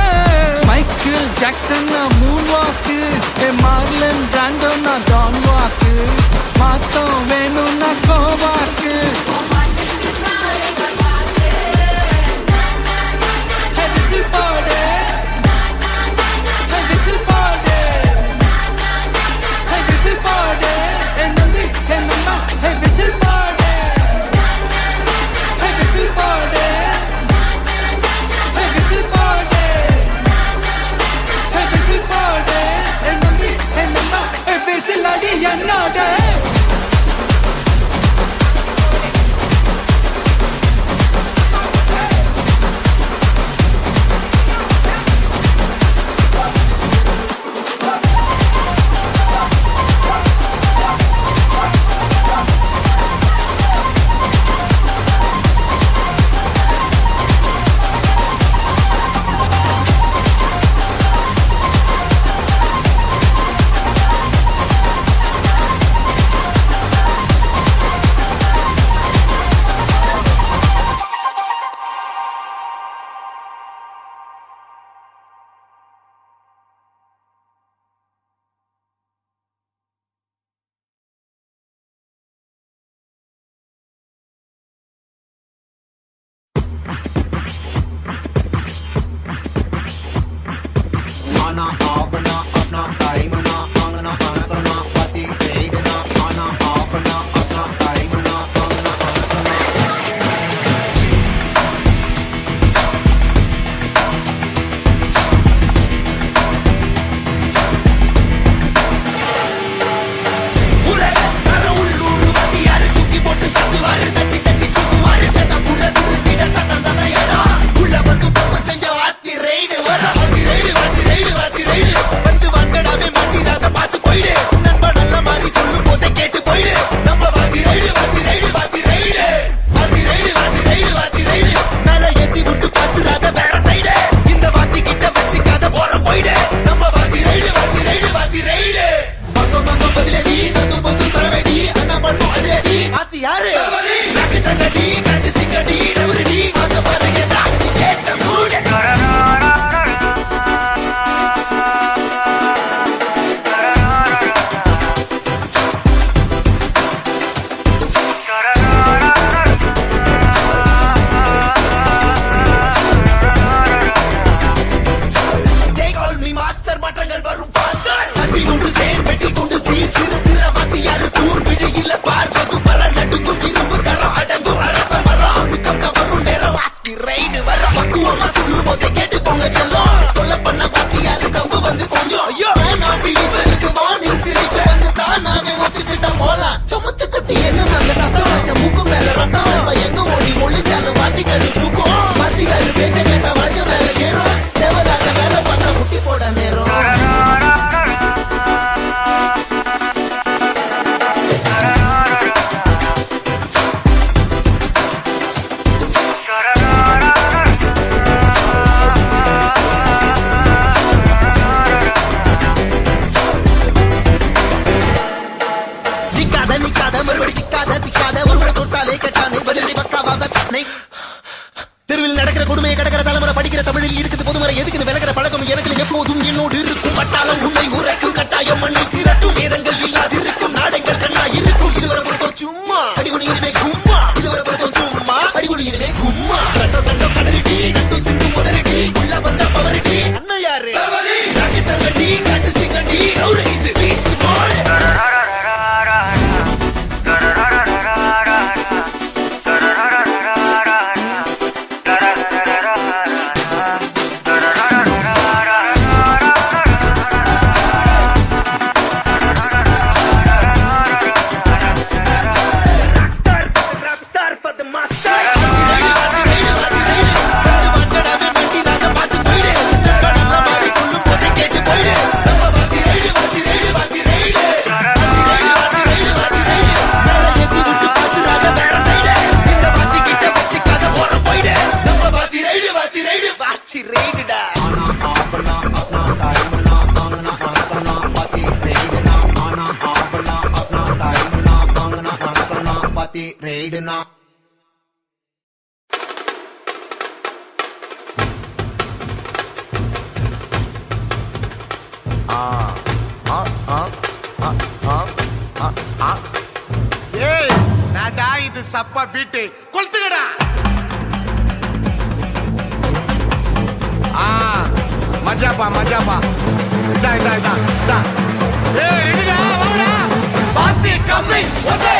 மைக்கேல் ஜாக்சன் மூன் வாக்கு மார்லன் பிராண்டோ நான் டான் வாக்கு மாத்தம் வேணும்னா கோவாக்கு என்னோட தெருவில் நடக்கிற கொடுமையை கடக்கிற தலைமுறை படிக்கிற தமிழில் இருக்குது பொதுமறை எதுக்குன்னு விலகிற பழக்கம் எனக்கு எப்போதும் என்னோடு இருக்கும் பட்டாளம் உண்மை உரைக்கும் கட்டாயம் மண்ணை திரட்டும் வேதங்கள் இல்லாதிருக்கும் நாடங்கள் கண்ணா இருக்கும் இதுவரை பொறுத்தோம் சும்மா அடிகுடி இனிமே கும்மா இதுவரை பொறுத்தோம் சும்மா அடிகுடி இனிமே கும்மா கண்டோ கண்டோ கடலிடி நட்டு சிந்து முதலிடி உள்ள வந்த பவரிடி அண்ணன் யாரு ராக்கி தங்கடி காட்டு சிங்கடி ஒரு இது பீச் பால் இது சப்பா பீட்டு கொளுத்துக்கடா. மஜாப்பா மஜாப்பா. இதா இதா இதா இதா. ஏய் ரெடிடா வாடா. பாத்தி கம்மி ஓகே.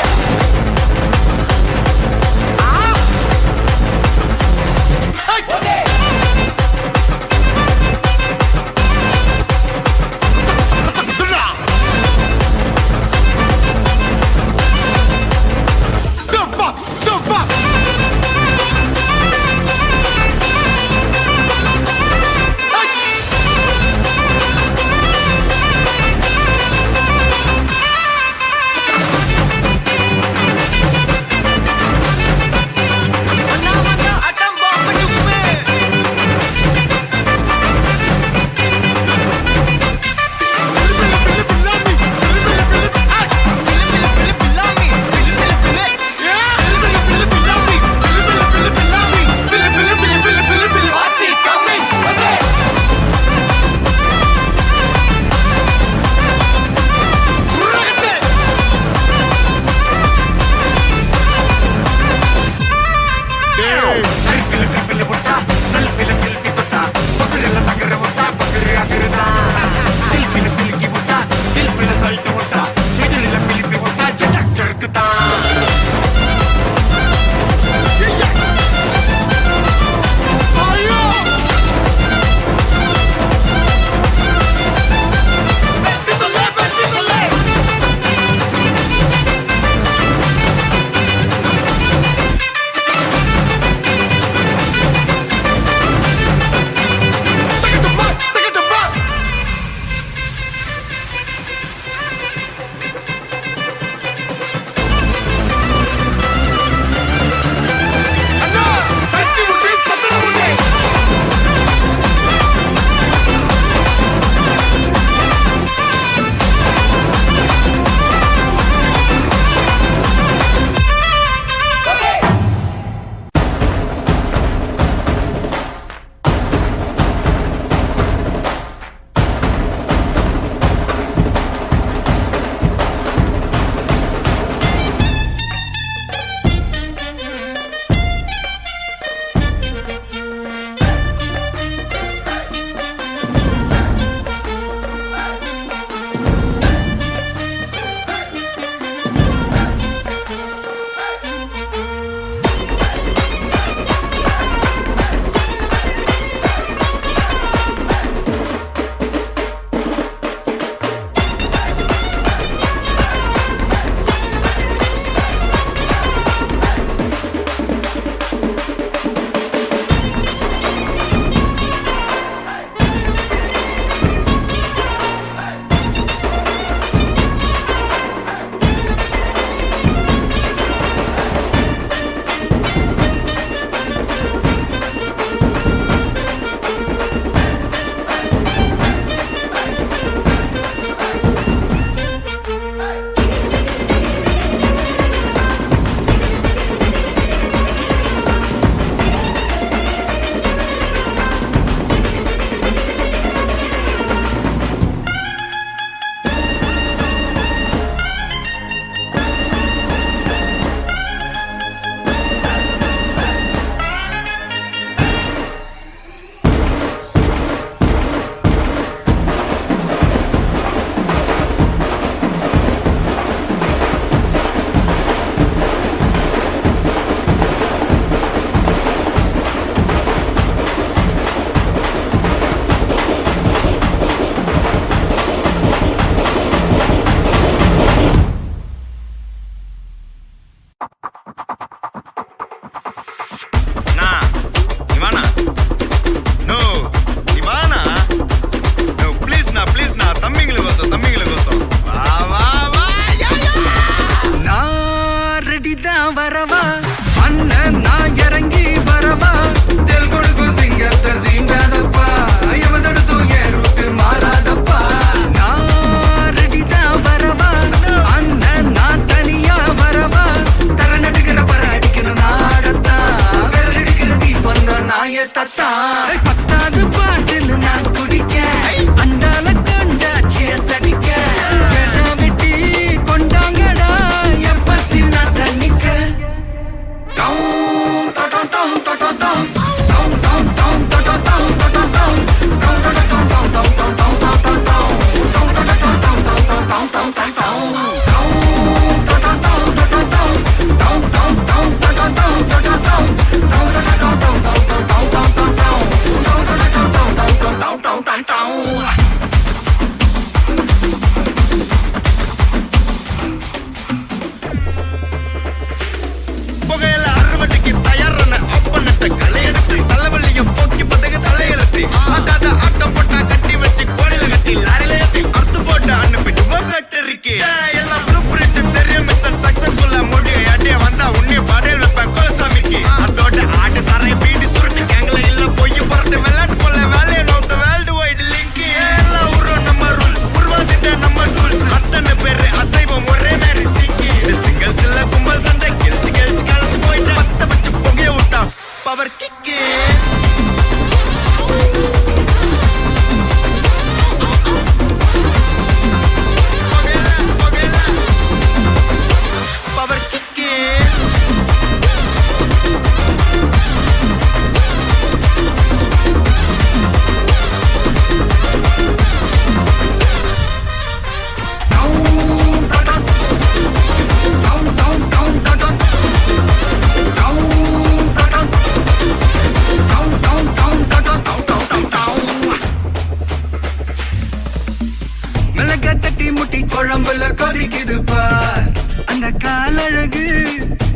அழக தட்டி முட்டி குழம்புல கொதிக்குது பார் அந்த காலழகு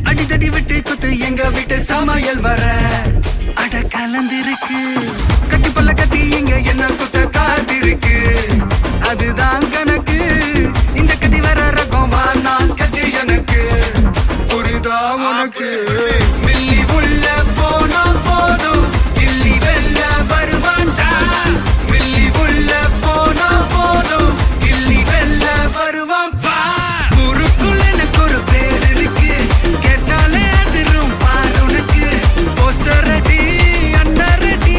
அடித்தடி விட்டு குத்து எங்க வீட்டு சமையல் வர அட கலந்திருக்கு கட்டி பல்ல கட்டி இங்க என்ன குத்த காத்திருக்கு அதுதான் கணக்கு இந்த கட்டி வர ரகம் நான் கட்சி எனக்கு புரிதா உனக்கு மில்லி உள்ள போனா போதும் கில்லி வெல்ல வருவான்டா மில்லி உள்ள போனா போதும் கில்லி வெல்ல வருவான் ஊருக்குள்ள எனக்கு ஒரு பேர் இருக்கு கேட்டாலே அதிரும் பார் உனக்கு போஸ்டர் ரெடி அண்டர் ரெடி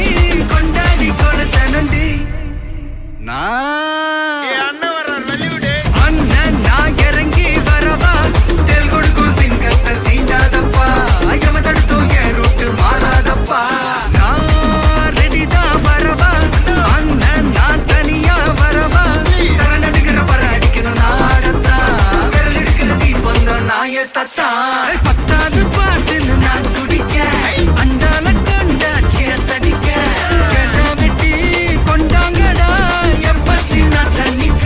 கொண்டாடி கொடுத்த நண்டி அண்ணன் நான் இறங்கி வரவா தெல் கொடுக்கும் சிங்கத்தை சீண்டாதப்பா ஐயம தடுத்தும் என் ரூட்டு மாறாதப்பா நான் ரெடி தான் வரவா அண்ணன் நான் தனியா வரவா கரண் எடுக்கிற பர அடிக்கணும் நாடத்தா விரல் எடுக்கிற தீ வந்த நாய தத்தா பத்தாவது பாட்டில் நான் குடிக்க அண்டால கண்டா சேஸ் அடிக்க கெடா வெட்டி கொண்டாங்கடா எப்பசி நான் தண்ணிக்க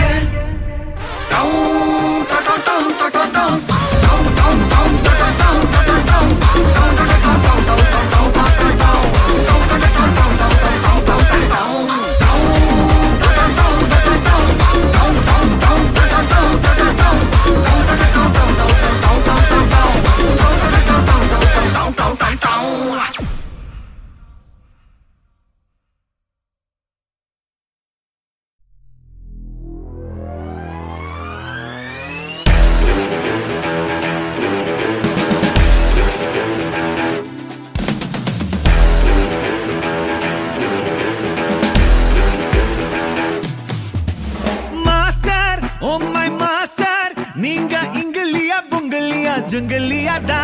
மாஸ்டர் ஓ மை மாஸ்டர் நீங்க இங்கிலியா புங்கிலியா ஜுங்கிலியா டா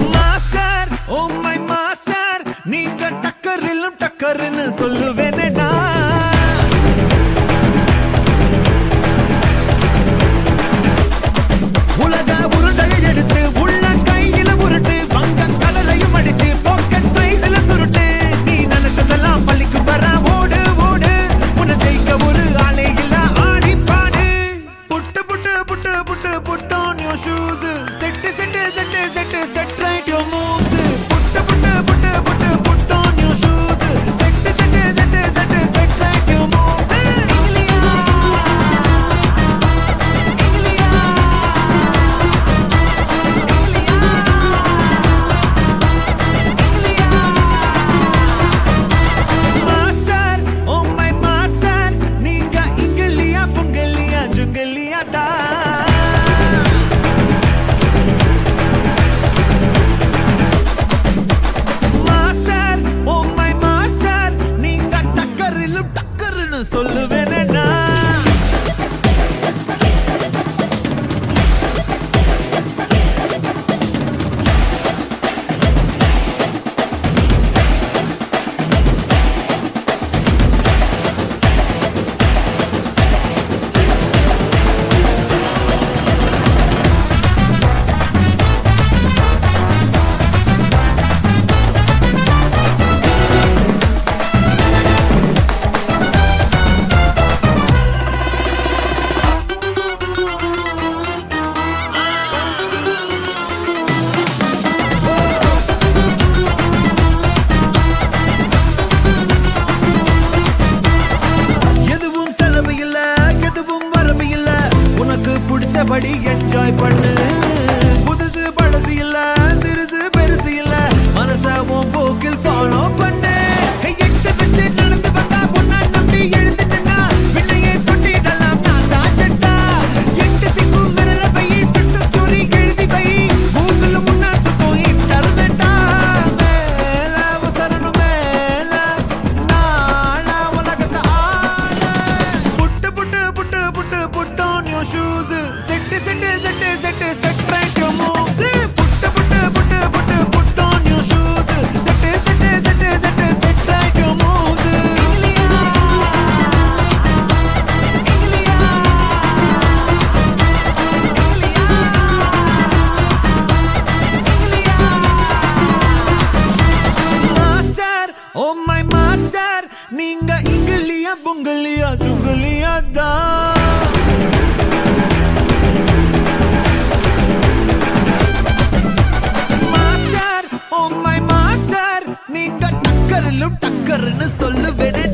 மாஸ்டர் ஓ மை மாஸ்டர் நீங்க டக்கரிலும் டக்கர்னு சொல்லுவேனேடா உலக உருண்டையை எடுத்து உள்ள கையில உருட்டு வங்க கடலையும் அடிச்சு பாக்கெட் சைஸ்ல சுருட்டு நீ நினைச்சதெல்லாம் பள்ளிக்கு வர ஓடு ஓடு உன்னை ஜெயிக்க ஒரு ஆளே இல்ல ஆடி பாடு put put put put put on your shoes set set set set set right your moves put put put put put on your shoes set set set உங்கலியா சுங்கலியா தான் மாஸ்டர் ஓ மை மாஸ்டர் நீங்க டக்கரிலும் டக்கர்னு சொல்லுவேனே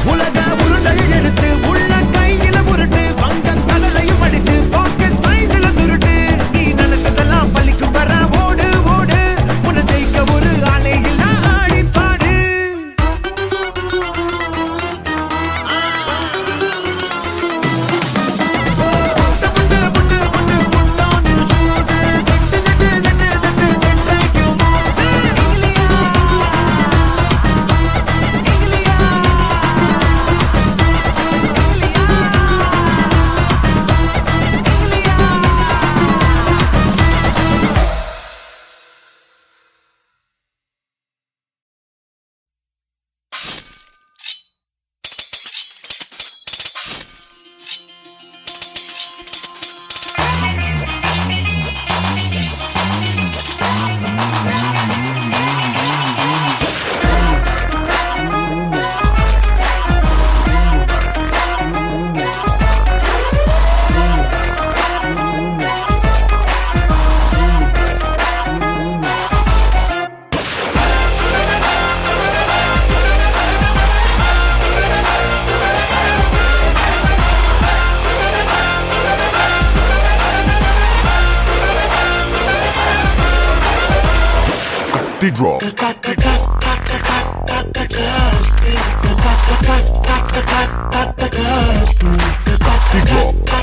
உலக உருண்டையை எடுத்து உள்ள கையில உருட்டு வங்க கடலையும் அடிச்சு பாக்கெட் சைஸ்ல சுருட்டு நீ நினைச்சதெல்லாம் பள்ளிக்கு வர ஓடு ஓடு உன்னை ஜெயிக்க ஒரு ஆளே இல்ல ஆடி பாடு The drop. The drop.